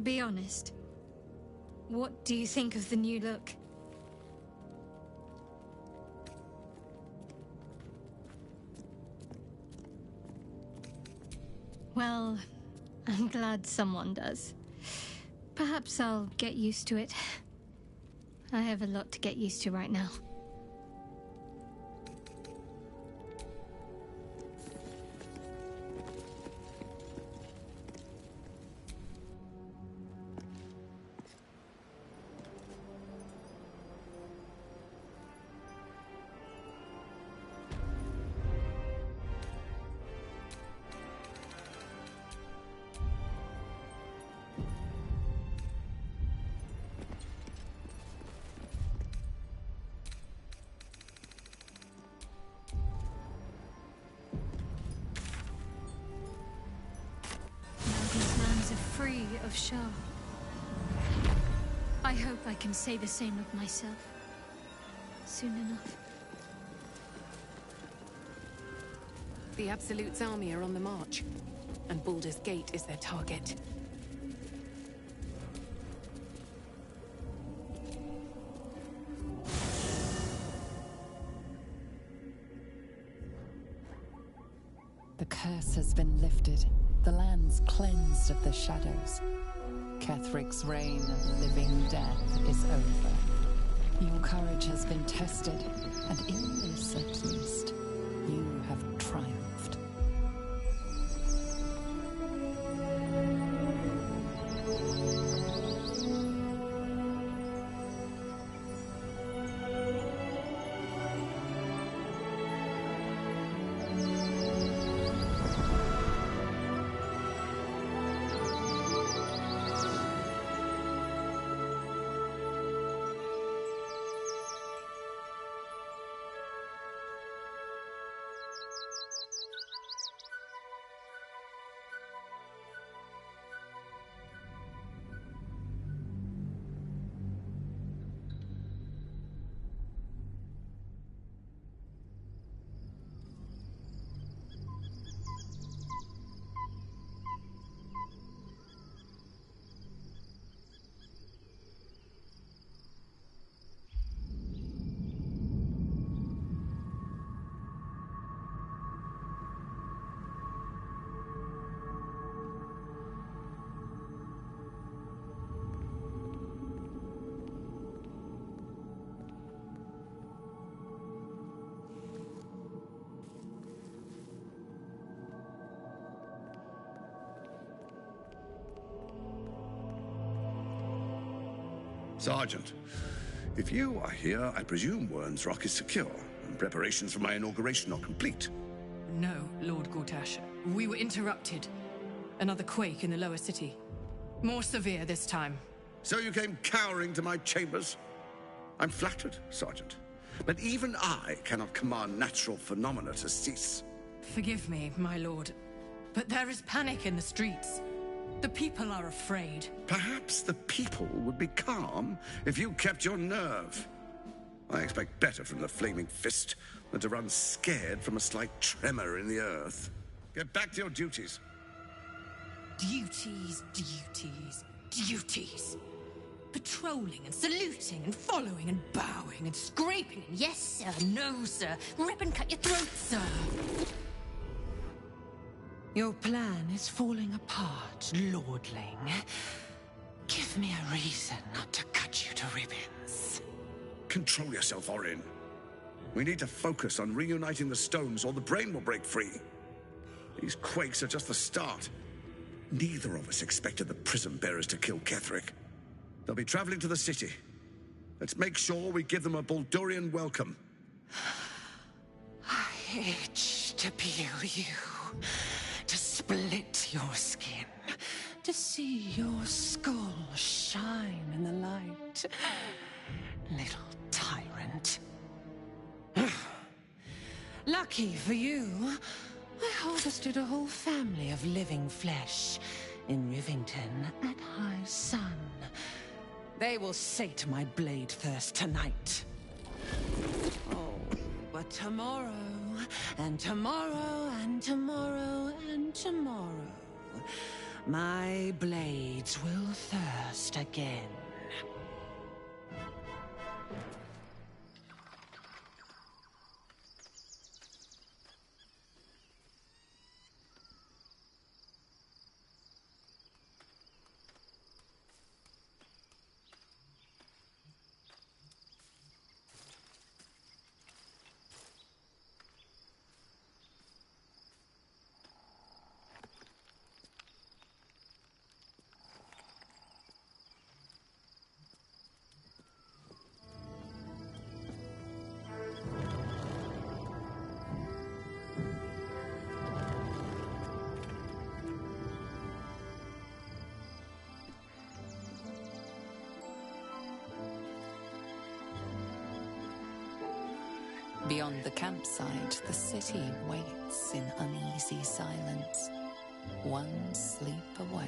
Be honest. What do you think of the new look? Well, I'm glad someone does. Perhaps I'll get used to it. I have a lot to get used to right now. Free of Shah. I hope I can say the same of myself. Soon enough. The Absolute's army are on the march, and Baldur's Gate is their target. The curse has been lifted. The land's cleansed of the shadows. Kethric's reign of living death is over. Your courage has been tested, and in this at least, you have triumphed. Sergeant, if you are here, I presume Wern's Rock is secure, and preparations for my inauguration are complete. No, Lord Gortash. We were interrupted. Another quake in the lower city. More severe this time. So you came cowering to my chambers? I'm flattered, Sergeant. But even I cannot command natural phenomena to cease. Forgive me, my lord, but there is panic in the streets. The people are afraid. Perhaps the people would be calm if you kept your nerve. I expect better from the Flaming Fist than to run scared from a slight tremor in the earth. Get back to your duties. Duties, duties, duties. Patrolling and saluting and following and bowing and scraping and yes sir, no sir, rip and cut your throat, sir. Your plan is falling apart, lordling. Give me a reason not to cut you to ribbons. Control yourself, Orin. We need to focus on reuniting the stones or the brain will break free. These quakes are just the start. Neither of us expected the prison bearers to kill Ketherick. They'll be traveling to the city. Let's make sure we give them a Baldurian welcome. I itch to peel you, to split your skin, to see your skull shine in the light. Little tyrant. Lucky for you, I harvested a whole family of living flesh in Rivington at high sun. They will sate my blade thirst tonight. Oh, but tomorrow, and tomorrow, and tomorrow, and tomorrow, my blades will thirst again. Beyond the campsite, the city waits in uneasy silence, one sleep away.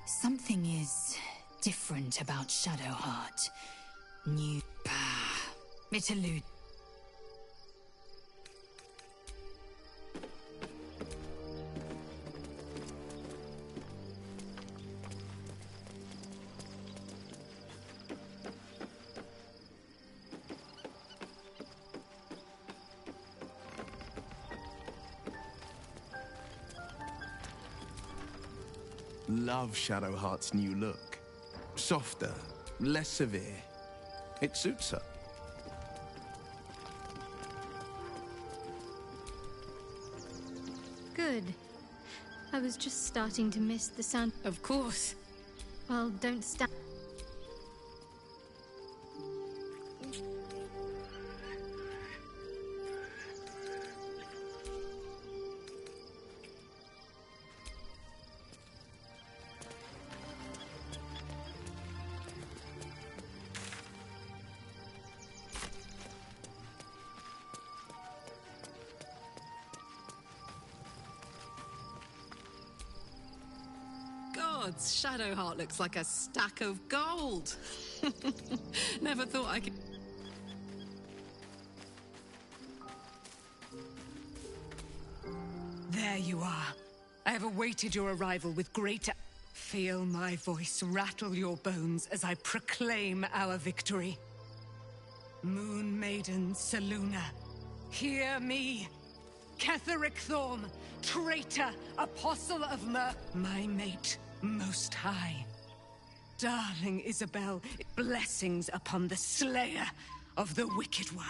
Something is different about Shadowheart. New... It eludes... Love Shadowheart's new look. Softer, less severe. It suits her. Good. I was just starting to miss the sound. Of course. Well, don't stop. Shadowheart looks like a stack of gold. Never thought I could... There you are. I have awaited your arrival with great... Feel my voice rattle your bones as I proclaim our victory. Moon Maiden Selûne, hear me. Ketheric Thorm, traitor, apostle of my mate, most high. Darling Isabel, blessings upon the slayer of the Wicked One.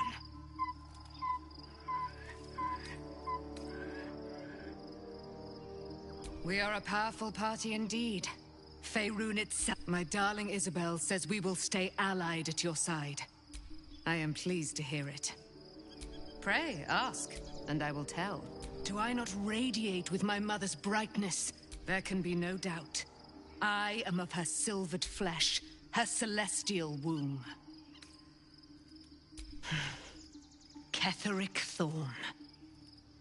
We are a powerful party indeed. Faerûn itself. My darling Isabel says we will stay allied at your side. I am pleased to hear it. Pray, ask, and I will tell. Do I not radiate with my mother's brightness? There can be no doubt. I am of her silvered flesh, her celestial womb. Ketheric Thorm.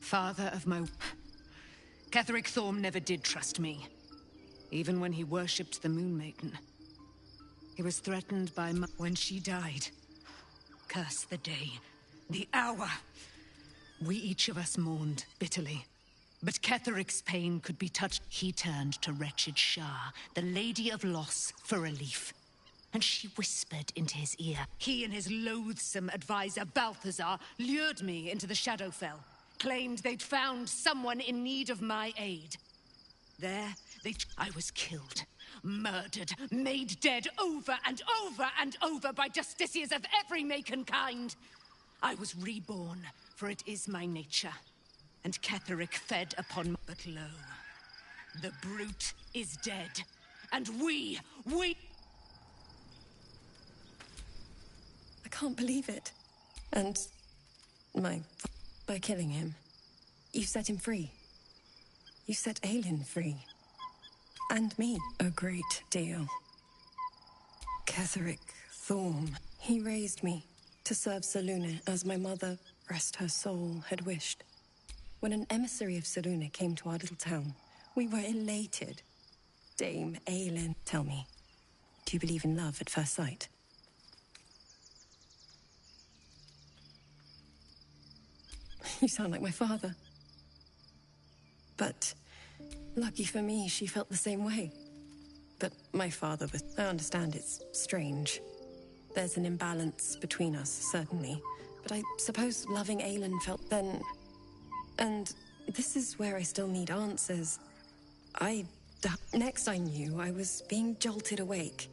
Father of my... Ketheric Thorm never did trust me. Even when he worshipped the Moon Maiden. He was threatened by when she died. Curse the day, the hour. We each of us mourned bitterly. But Ketheric's pain could be touched. He turned to wretched Shah, the Lady of Loss, for relief. And she whispered into his ear. He and his loathsome advisor, Balthazar, lured me into the Shadowfell. Claimed they'd found someone in need of my aid. There, I was killed, murdered, made dead over and over and over by justiciars of every make and kind. I was reborn, for it is my nature. And Ketheric fed upon... But lo, the brute is dead. And we... I can't believe it. And... by killing him, you set him free. You set Aelin free. And me. A great deal. Ketheric Thorm. He raised me to serve Selûne as my mother, rest her soul, had wished. When an emissary of Selûne came to our little town, we were elated. Dame Aelin, tell me, do you believe in love at first sight? You sound like my father. But lucky for me, she felt the same way. But my father was... I understand it's strange. There's an imbalance between us, certainly. But I suppose loving Aelin felt then... And this is where I still need answers. Next I knew, I was being jolted awake.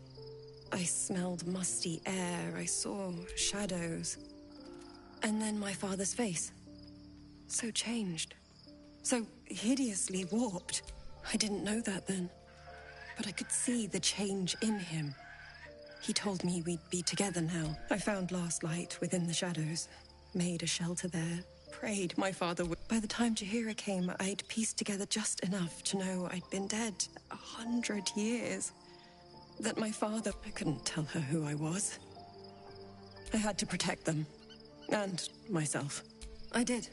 I smelled musty air, I saw shadows. And then my father's face. So changed. So hideously warped. I didn't know that then. But I could see the change in him. He told me we'd be together now. I found last light within the shadows. Made a shelter there. Prayed my father would... By the time Jaheira came, I'd pieced together just enough to know I'd been dead 100 years. That my father... I couldn't tell her who I was. I had to protect them. And myself. I did.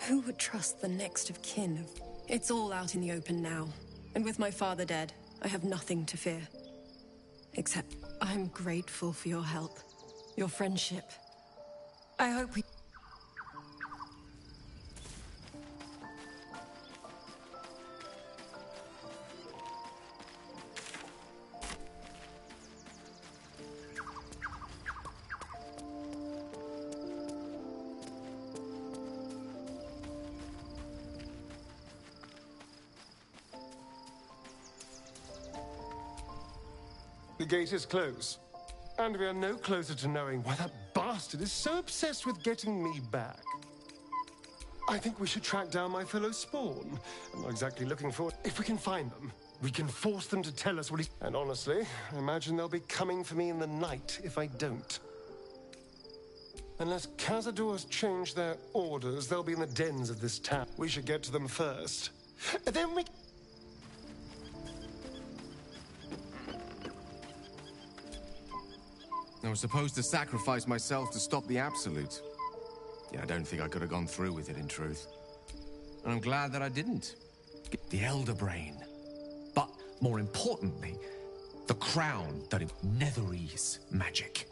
Who would trust the next of kin? It's all out in the open now. And with my father dead, I have nothing to fear. Except I'm grateful for your help. Your friendship. I hope we... The gate is closed, and we are no closer to knowing why that bastard is so obsessed with getting me back. I think we should track down my fellow spawn. I'm not exactly looking for... If we can find them, we can force them to tell us what he's... And honestly, I imagine they'll be coming for me in the night if I don't. Unless Cazadors change their orders, they'll be in the dens of this town. We should get to them first. And then we... I was supposed to sacrifice myself to stop the Absolute. Yeah, I don't think I could have gone through with it, in truth. And I'm glad that I didn't. The Elder Brain. But, more importantly, the crown that it... Netherese magic.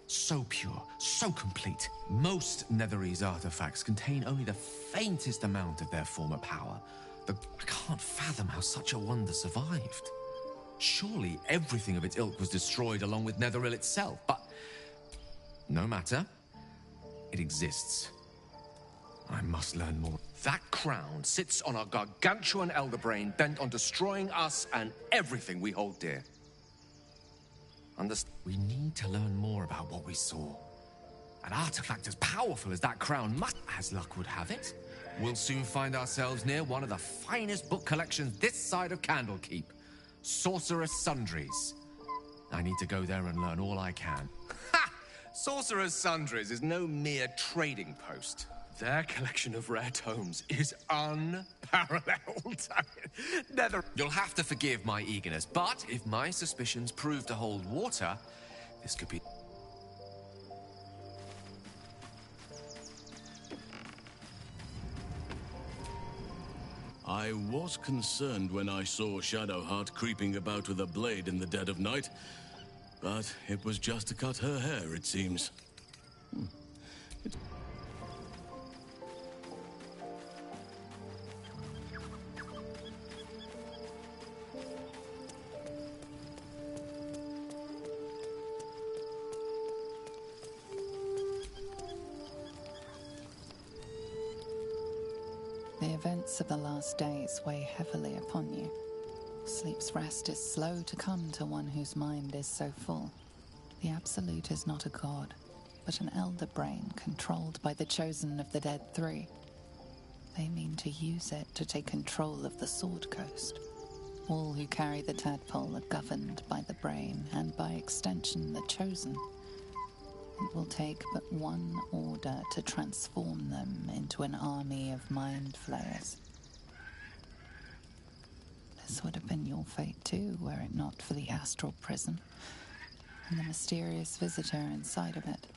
So pure, so complete. Most Netherese artifacts contain only the faintest amount of their former power. I can't fathom how such a wonder survived. Surely everything of its ilk was destroyed along with Netheril itself, but... No matter. It exists. I must learn more. That crown sits on a gargantuan elder brain bent on destroying us and everything we hold dear. We need to learn more about what we saw. An artifact as powerful as that crown must, as luck would have it, we'll soon find ourselves near one of the finest book collections this side of Candlekeep. Sorcerer's Sundries. I need to go there and learn all I can. Ha! Sorcerer's Sundries is no mere trading post. Their collection of rare tomes is unparalleled. You'll have to forgive my eagerness, but if my suspicions prove to hold water, this could be... I was concerned when I saw Shadowheart creeping about with a blade in the dead of night, but it was just to cut her hair, it seems. The events of the last days weigh heavily upon you. Sleep's rest is slow to come to one whose mind is so full. The Absolute is not a god, but an elder brain controlled by the chosen of the Dead Three. They mean to use it to take control of the Sword Coast. All who carry the tadpole are governed by the brain, and by extension the chosen. It will take but one order to transform them into an army of mind flayers. This would have been your fate too, were it not for the astral prison and the mysterious visitor inside of it.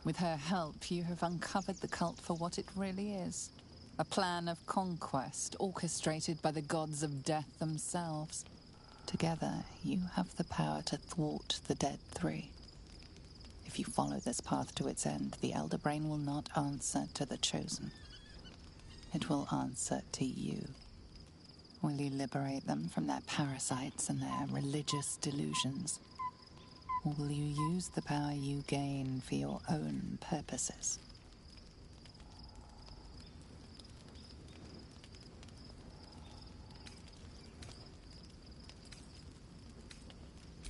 With her help, you have uncovered the cult for what it really is. A plan of conquest orchestrated by the gods of death themselves. Together, you have the power to thwart the Dead Three. If you follow this path to its end, the Elder Brain will not answer to the Chosen. It will answer to you. Will you liberate them from their parasites and their religious delusions? Or will you use the power you gain for your own purposes?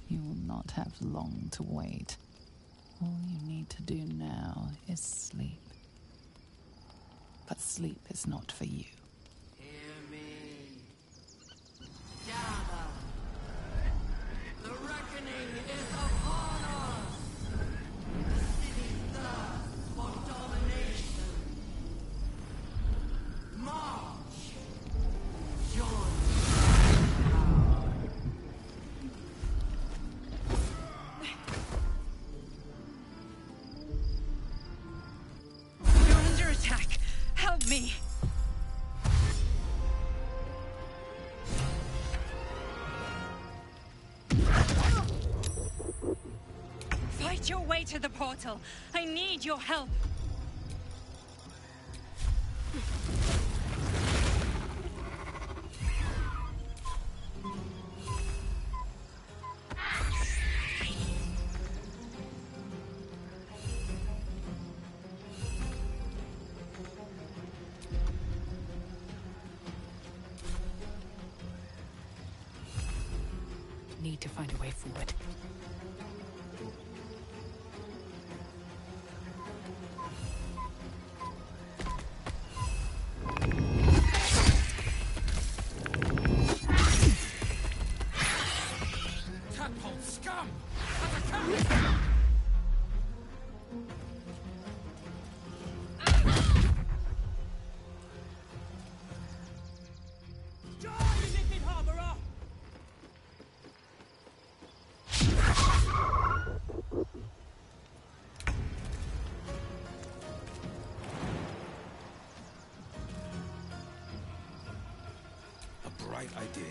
You will not have long to wait. All you need to do now is sleep. But sleep is not for you. Hear me. Gather. The reckoning is upon us. The city thirsts for domination. March. Join. Help me! Fight your way to the portal. I need your help. Need to find a way forward. Tadpole scum! Attack! Bright idea.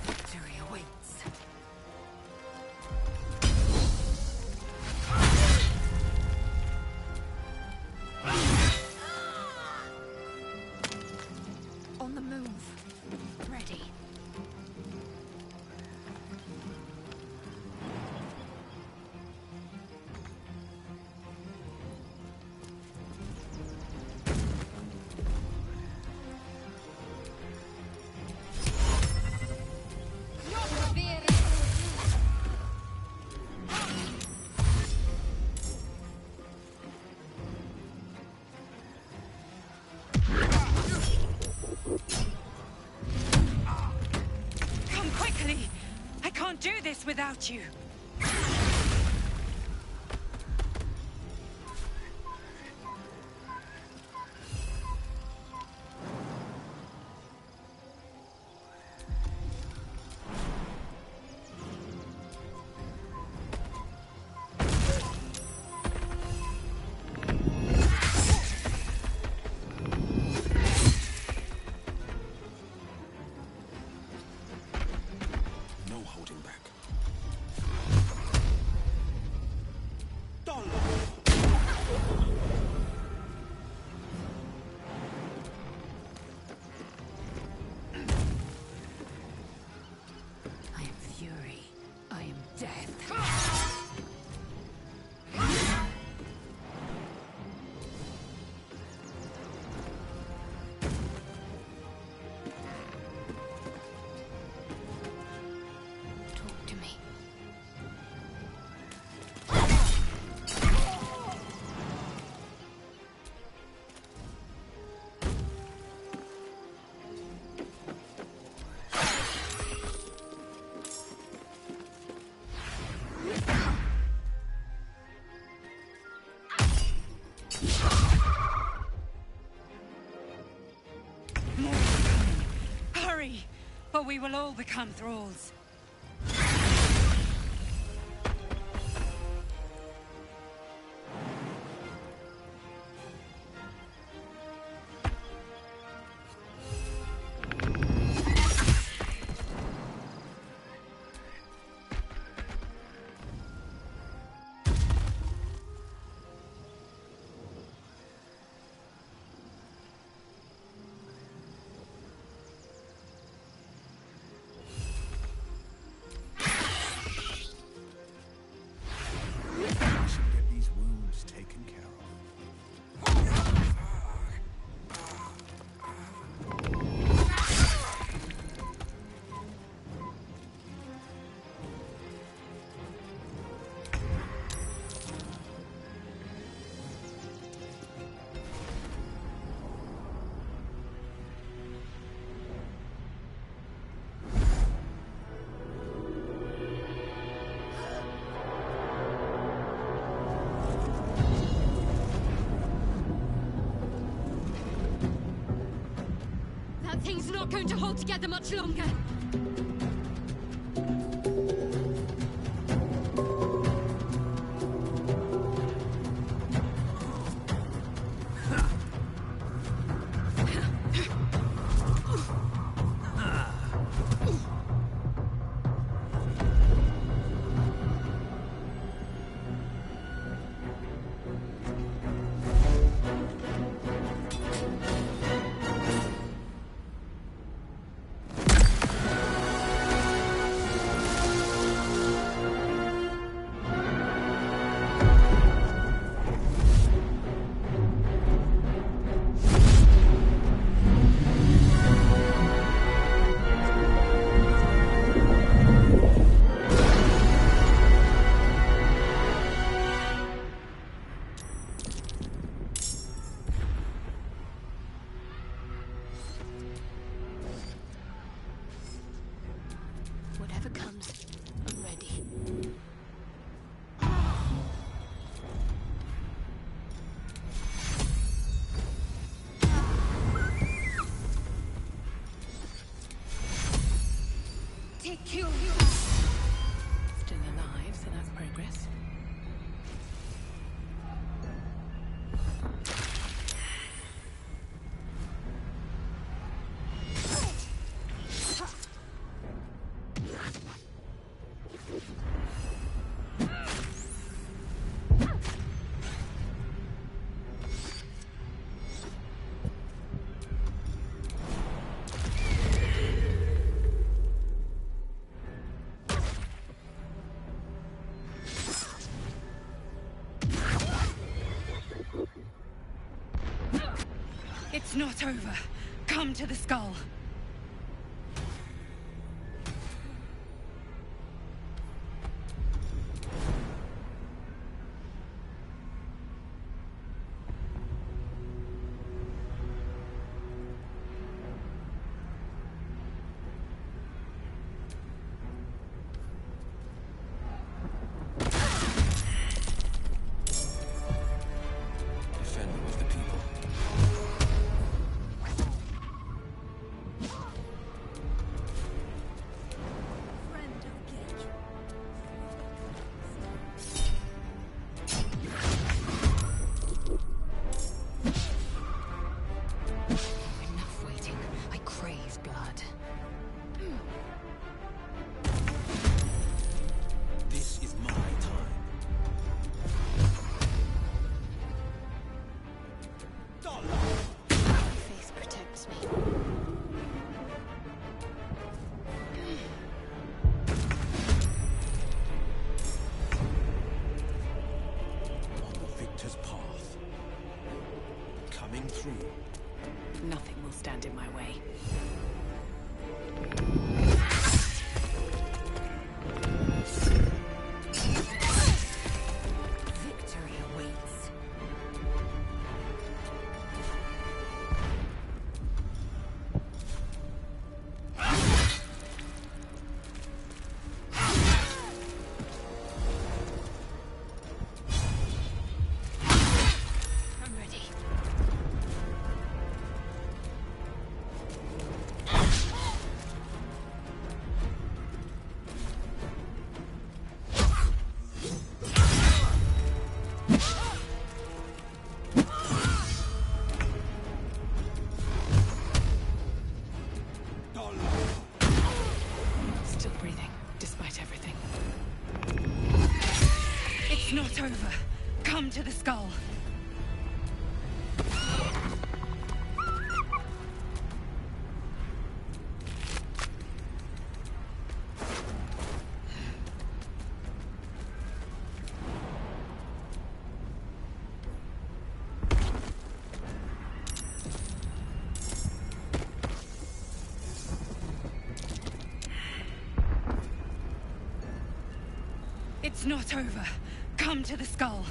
Victory awaits. On the moon. can't do this without you. No holding back. I am fury. I am death. Talk to me. More is coming. Hurry, or we will all become thralls. I should get these wounds taken care of. That thing's not going to hold together much longer. Whatever comes, I'm ready. Take you. Still alive, so that's progress. It's not over. Come to the skull. Nothing will stand in my way. Victory awaits. I'm ready. Still breathing, despite everything. It's not over. Come to the skull. It's not over. Come to the skull.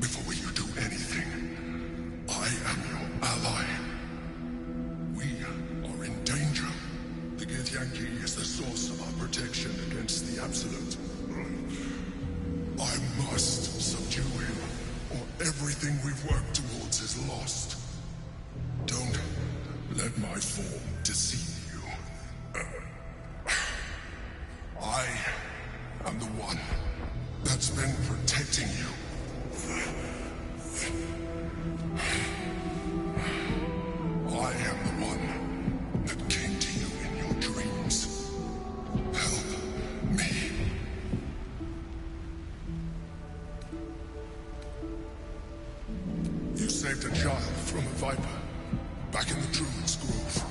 Before you do anything, I am your ally. We are in danger. The Githyanki is the source of our protection against the Absolute. I must subdue him, or everything we've worked towards is lost. Don't let my form deceive you. I am the one that's been protecting you. I am the one that came to you in your dreams. Help me. You saved a child from a viper back in the Druid's Grove.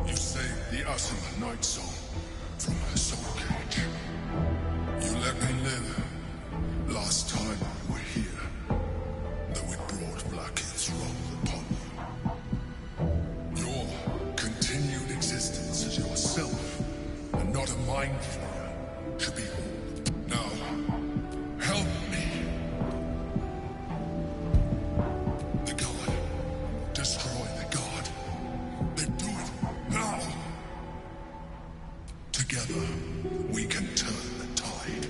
You saved the Asuma Night Soul from her soul cage. You let me live last time we were here, though it brought Blackhead's wrath upon you. Your continued existence as yourself, and not a mind flayer, should be all. Now, help me. The God. Destroy the God. Then do it now. Together, we can turn the tide.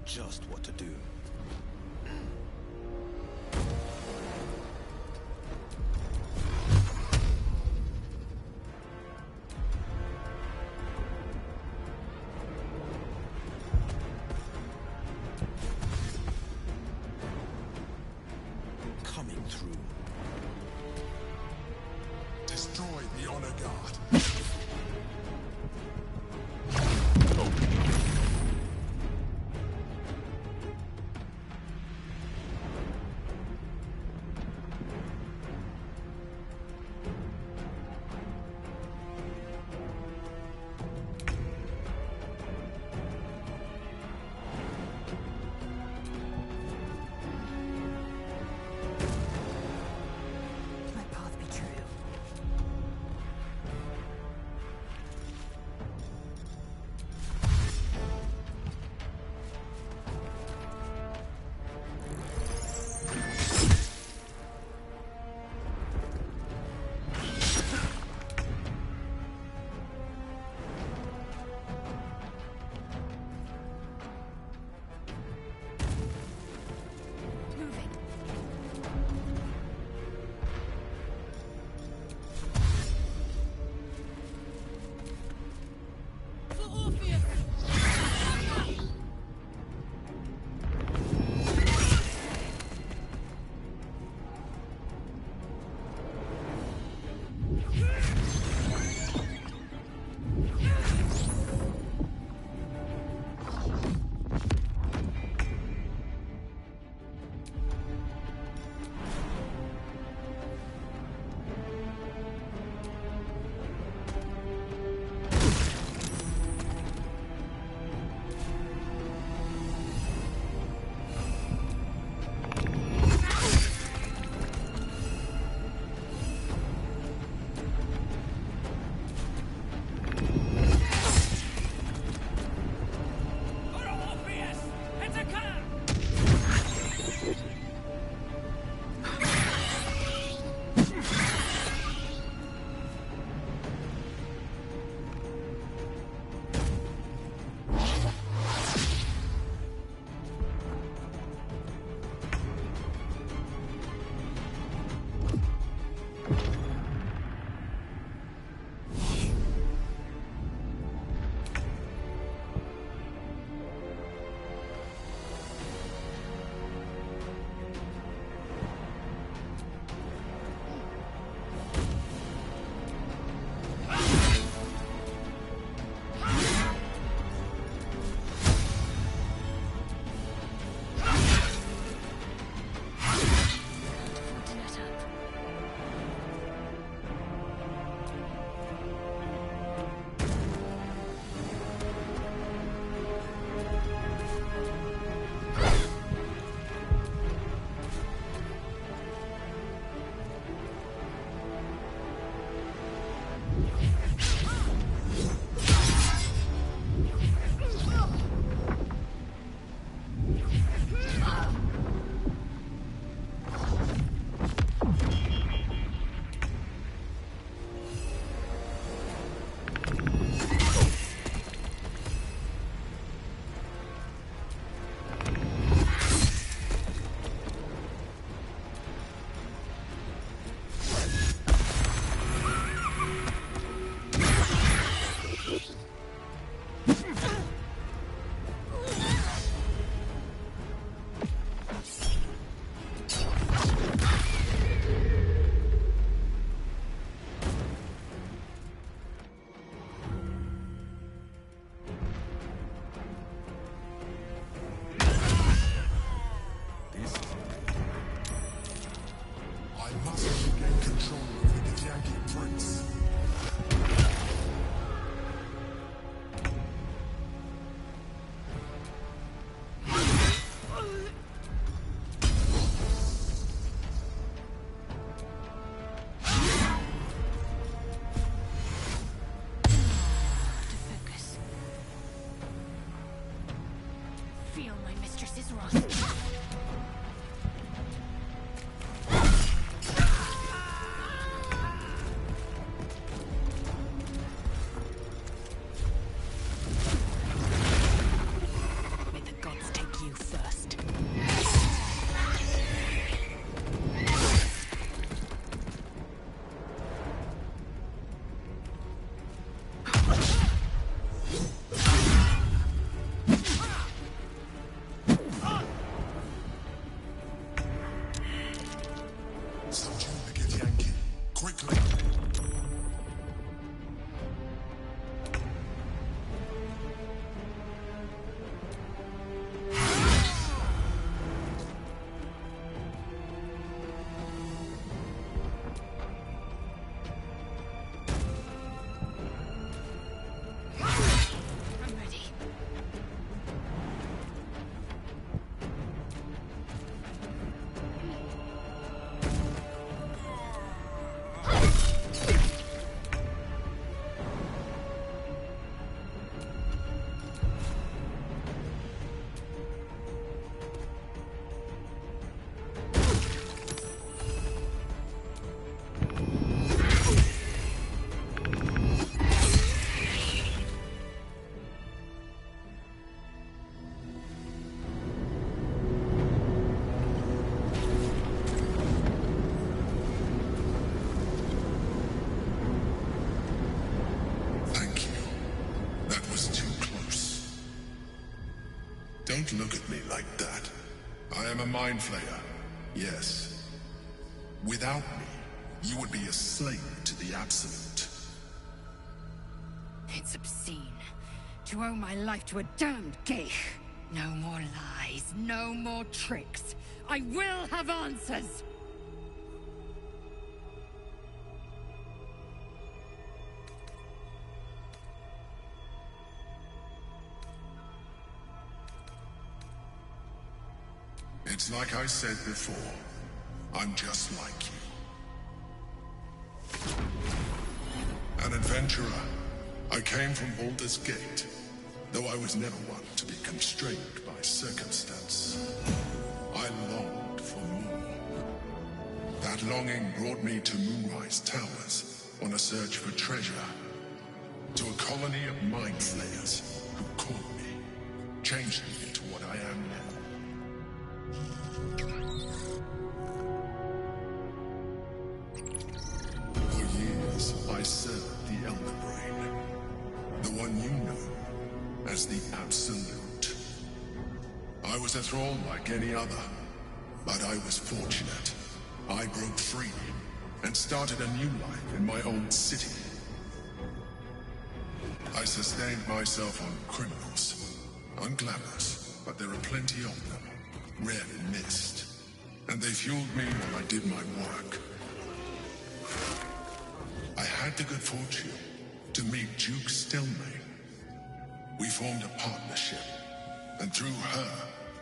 just what to do. Coming through. Destroy the Honor Guard. My path be true. Don't look at me like that. I am a mind flayer, yes. Without me, you would be a slave to the Absolute. It's obscene. To owe my life to a damned geich. No more lies, no more tricks. I will have answers! It's like I said before. I'm just like you. An adventurer. I came from Baldur's Gate, though I was never one to be constrained by circumstance. I longed for more. That longing brought me to Moonrise Towers on a search for treasure. To a colony of mind flayers who caught me, changed me into what I am now. For years, I served the Elder Brain, the one you know as the Absolute. I was a thrall like any other, but I was fortunate. I broke free and started a new life in my own city. I sustained myself on criminals, unglamorous, but there are plenty of them, rarely missed. And they fueled me while I did my work. I had the good fortune to meet Duke Stelmane. We formed a partnership, and through her,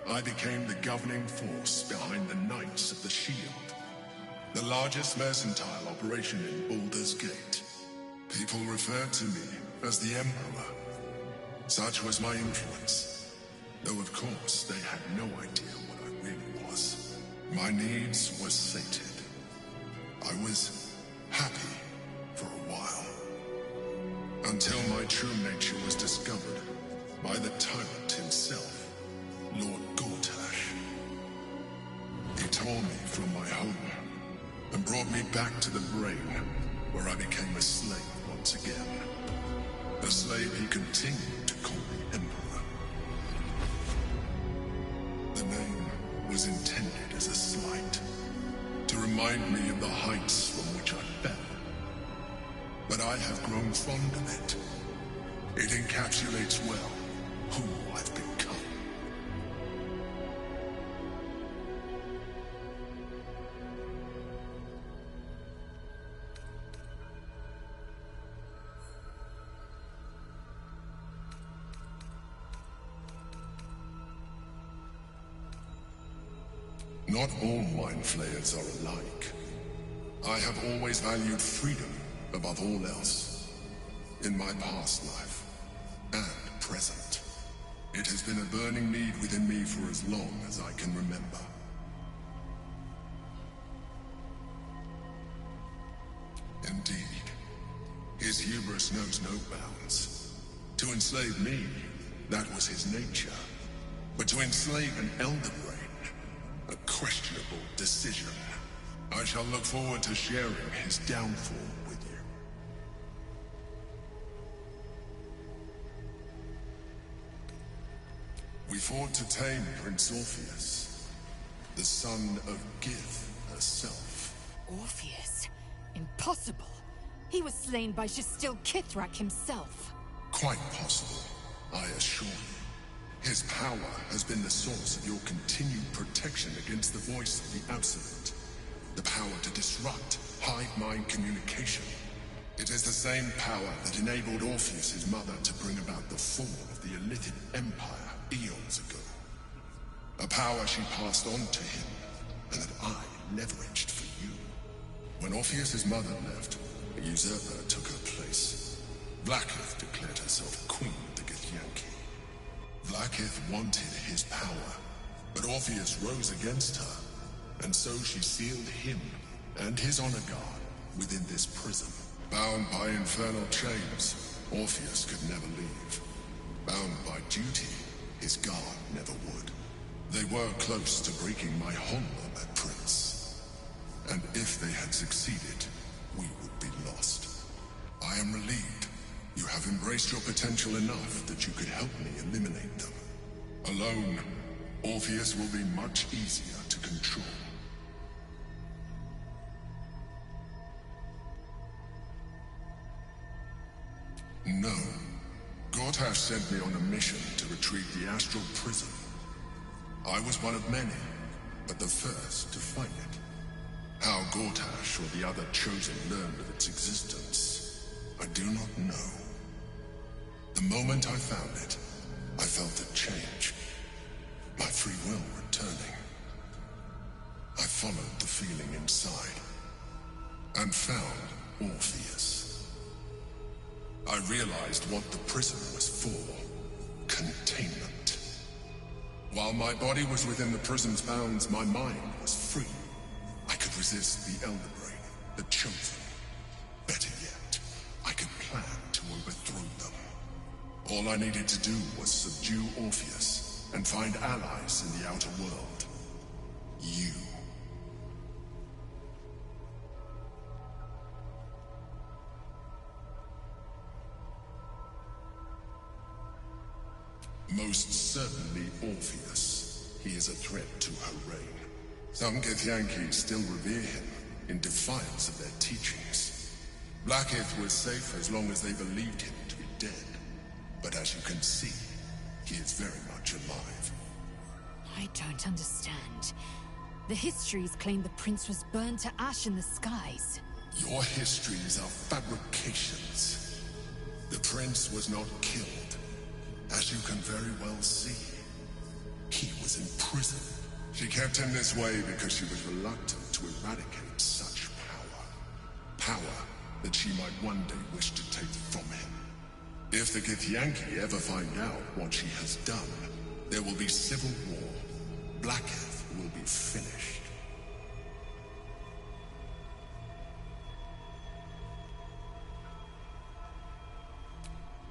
I became the governing force behind the Knights of the Shield, the largest mercantile operation in Baldur's Gate. People referred to me as the Emperor. Such was my influence, though of course they had no idea what I really was. My needs were sated. I was happy for a while, until my true nature was discovered by the tyrant himself, Lord Gortash. He tore me from my home and brought me back to the Brain, where I became a slave once again. A slave he continued to call the Emperor. The name was intended as a slight, to remind me of the heights from which I fell. But I have grown fond of it. It encapsulates well who I've become. Not all mind flayers are alike. I have always valued freedom above all else. In my past life, and present. It has been a burning need within me for as long as I can remember. Indeed, his hubris knows no bounds. To enslave me, that was his nature. But to enslave an Elder Brain, a questionable decision. I shall look forward to sharing his downfall with you. We fought to tame Prince Orpheus, the son of Gith herself. Orpheus? Impossible. He was slain by Justil Kithrak himself. Quite possible, I assure you. His power has been the source of your continued protection against the voice of the Absolute. The power to disrupt hive-mind communication. It is the same power that enabled Orpheus's mother to bring about the fall of the Illithid Empire eons ago. A power she passed on to him, and that I leveraged for you. When Orpheus's mother left, a usurper took her place. Vlaakith declared herself queen of the Githyanki. Vlaakith wanted his power, but Orpheus rose against her, and so she sealed him and his honor guard within this prison. Bound by infernal chains, Orpheus could never leave. Bound by duty, his guard never would. They were close to breaking my honor at Prince. And if they had succeeded, we would be lost. I am relieved you have embraced your potential enough that you could help me eliminate them. Alone, Orpheus will be much easier to control. No. Gortash sent me on a mission to retrieve the astral prism. I was one of many, but the first to find it. How Gortash or the other Chosen learned of its existence, I do not know. The moment I found it, I felt a change. My free will returning. I followed the feeling inside, and found Orpheus. I realized what the prism was for. Containment. While my body was within the prism's bounds, my mind was free. I could resist the Elder Brain, the Chosen. Better yet, I could plan to overthrow them. All I needed to do was subdue Orpheus and find allies in the outer world. You. Most certainly Orpheus. He is a threat to her reign. Some Githyanki still revere him, in defiance of their teachings. Blackith was safe as long as they believed him to be dead. But as you can see, he is very much alive. I don't understand. The histories claim the prince was burned to ash in the skies. Your histories are fabrications. The prince was not killed. As you can very well see, he was in prison. She kept him this way because she was reluctant to eradicate such power. Power that she might one day wish to take from him. If the Githyanki ever find out what she has done, there will be civil war. Blackith will be finished.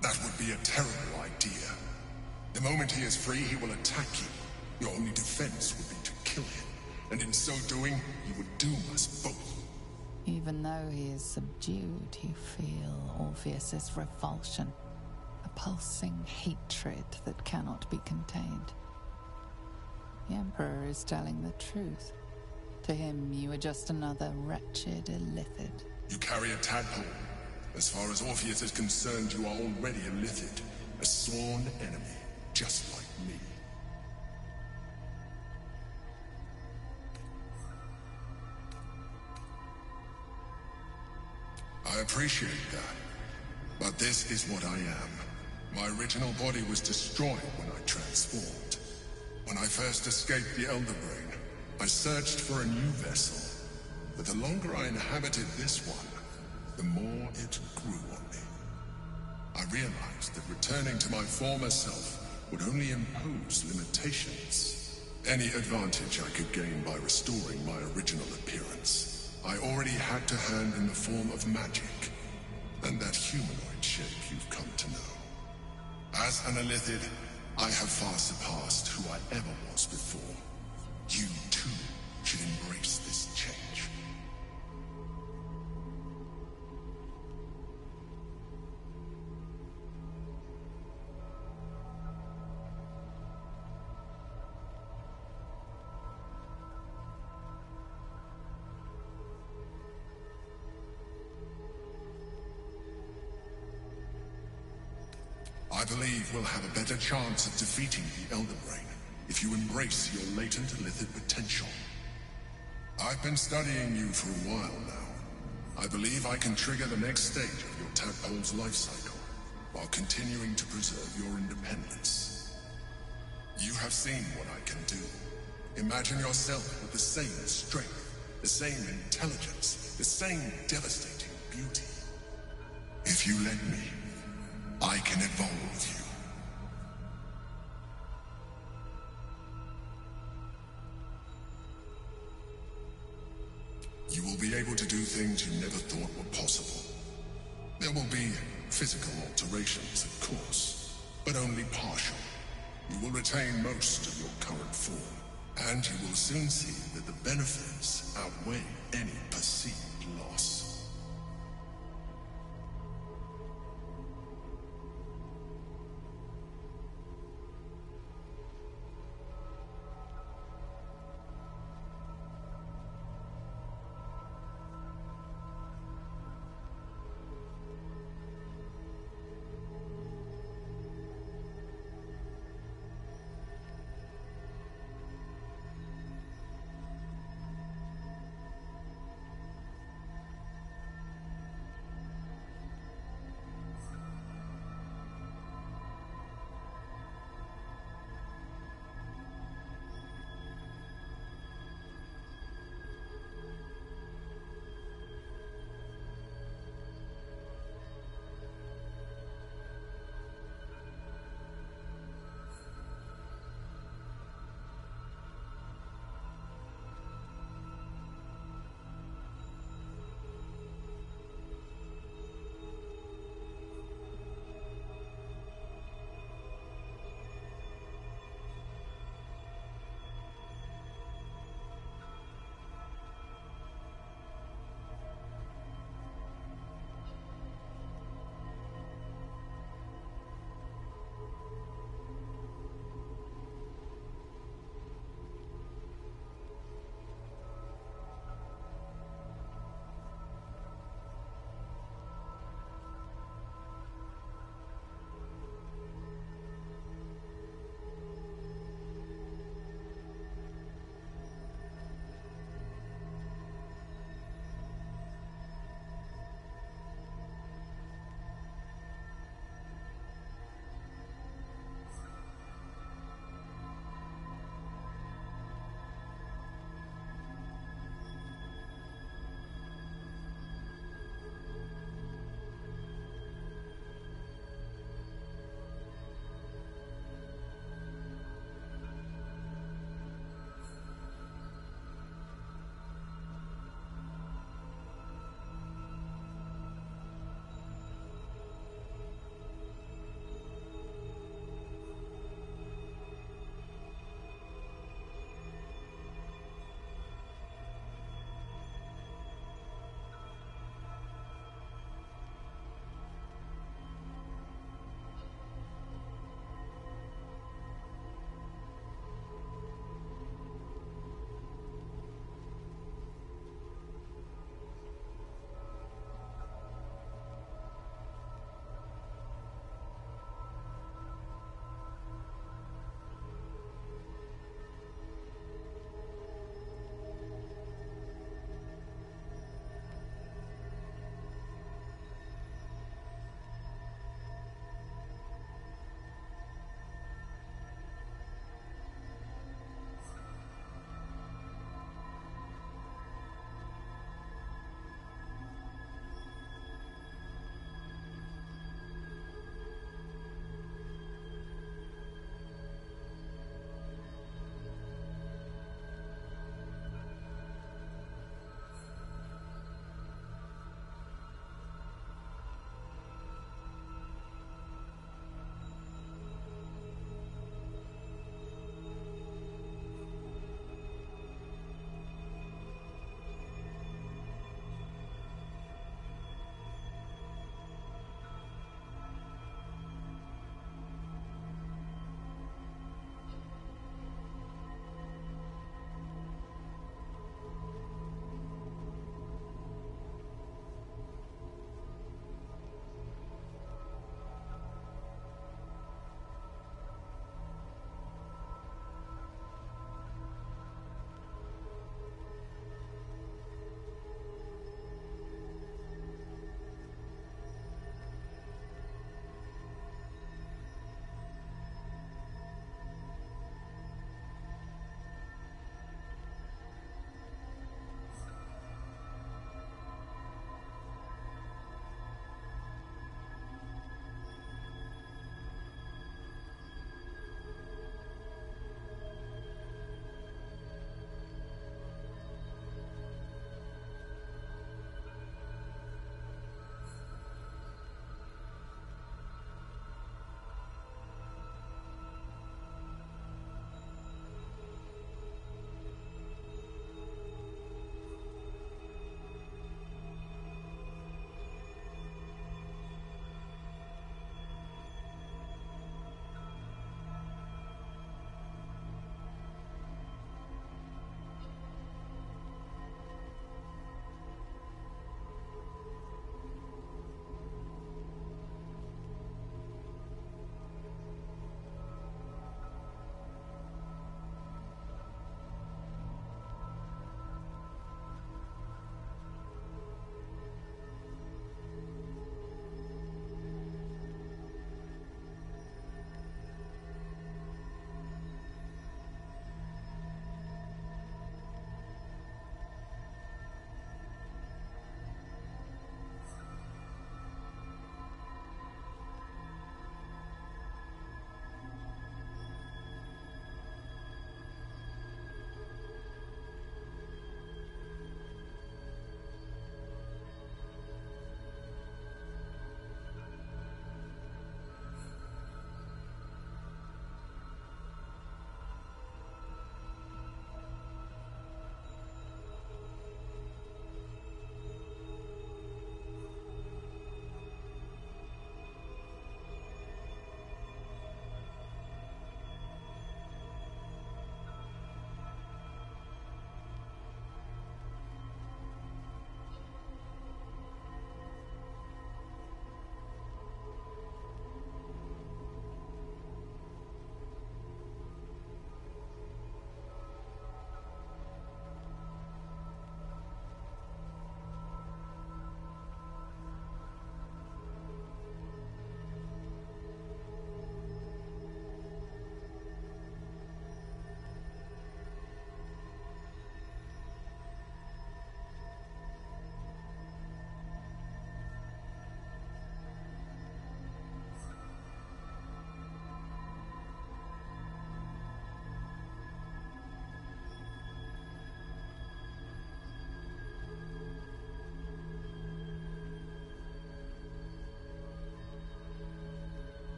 That would be a terrible idea. The moment he is free, he will attack you. Your only defense would be to kill him, and in so doing, he would doom us both. Even though he is subdued, you feel Orpheus's revulsion. A pulsing hatred that cannot be contained. The Emperor is telling the truth. To him, you are just another wretched illithid. You carry a tadpole. As far as Orpheus is concerned, you are already a illithid. A sworn enemy, just like me. I appreciate that. But this is what I am. My original body was destroyed when I transformed. When I first escaped the Elder Brain, I searched for a new vessel. But the longer I inhabited this one, the more it grew on me. I realized that returning to my former self would only impose limitations. Any advantage I could gain by restoring my original appearance, I already had to hand in the form of magic, and that humanoid shape you've come to know. As an illithid, I have far surpassed who I ever was before. You, too, should embrace this change. I believe we'll have a better chance of defeating the Elder Brain if you embrace your latent illithid potential. I've been studying you for a while now. I believe I can trigger the next stage of your tadpole's life cycle, while continuing to preserve your independence. You have seen what I can do. Imagine yourself with the same strength, the same intelligence, the same devastating beauty. If you let me, I can evolve you. You will be able to do things you never thought were possible. There will be physical alterations, of course, but only partial. You will retain most of your current form, and you will soon see that the benefits outweigh any perceived loss.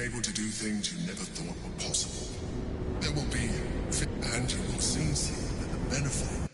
able to do things you never thought were possible. There will be, and you will soon see that the benefit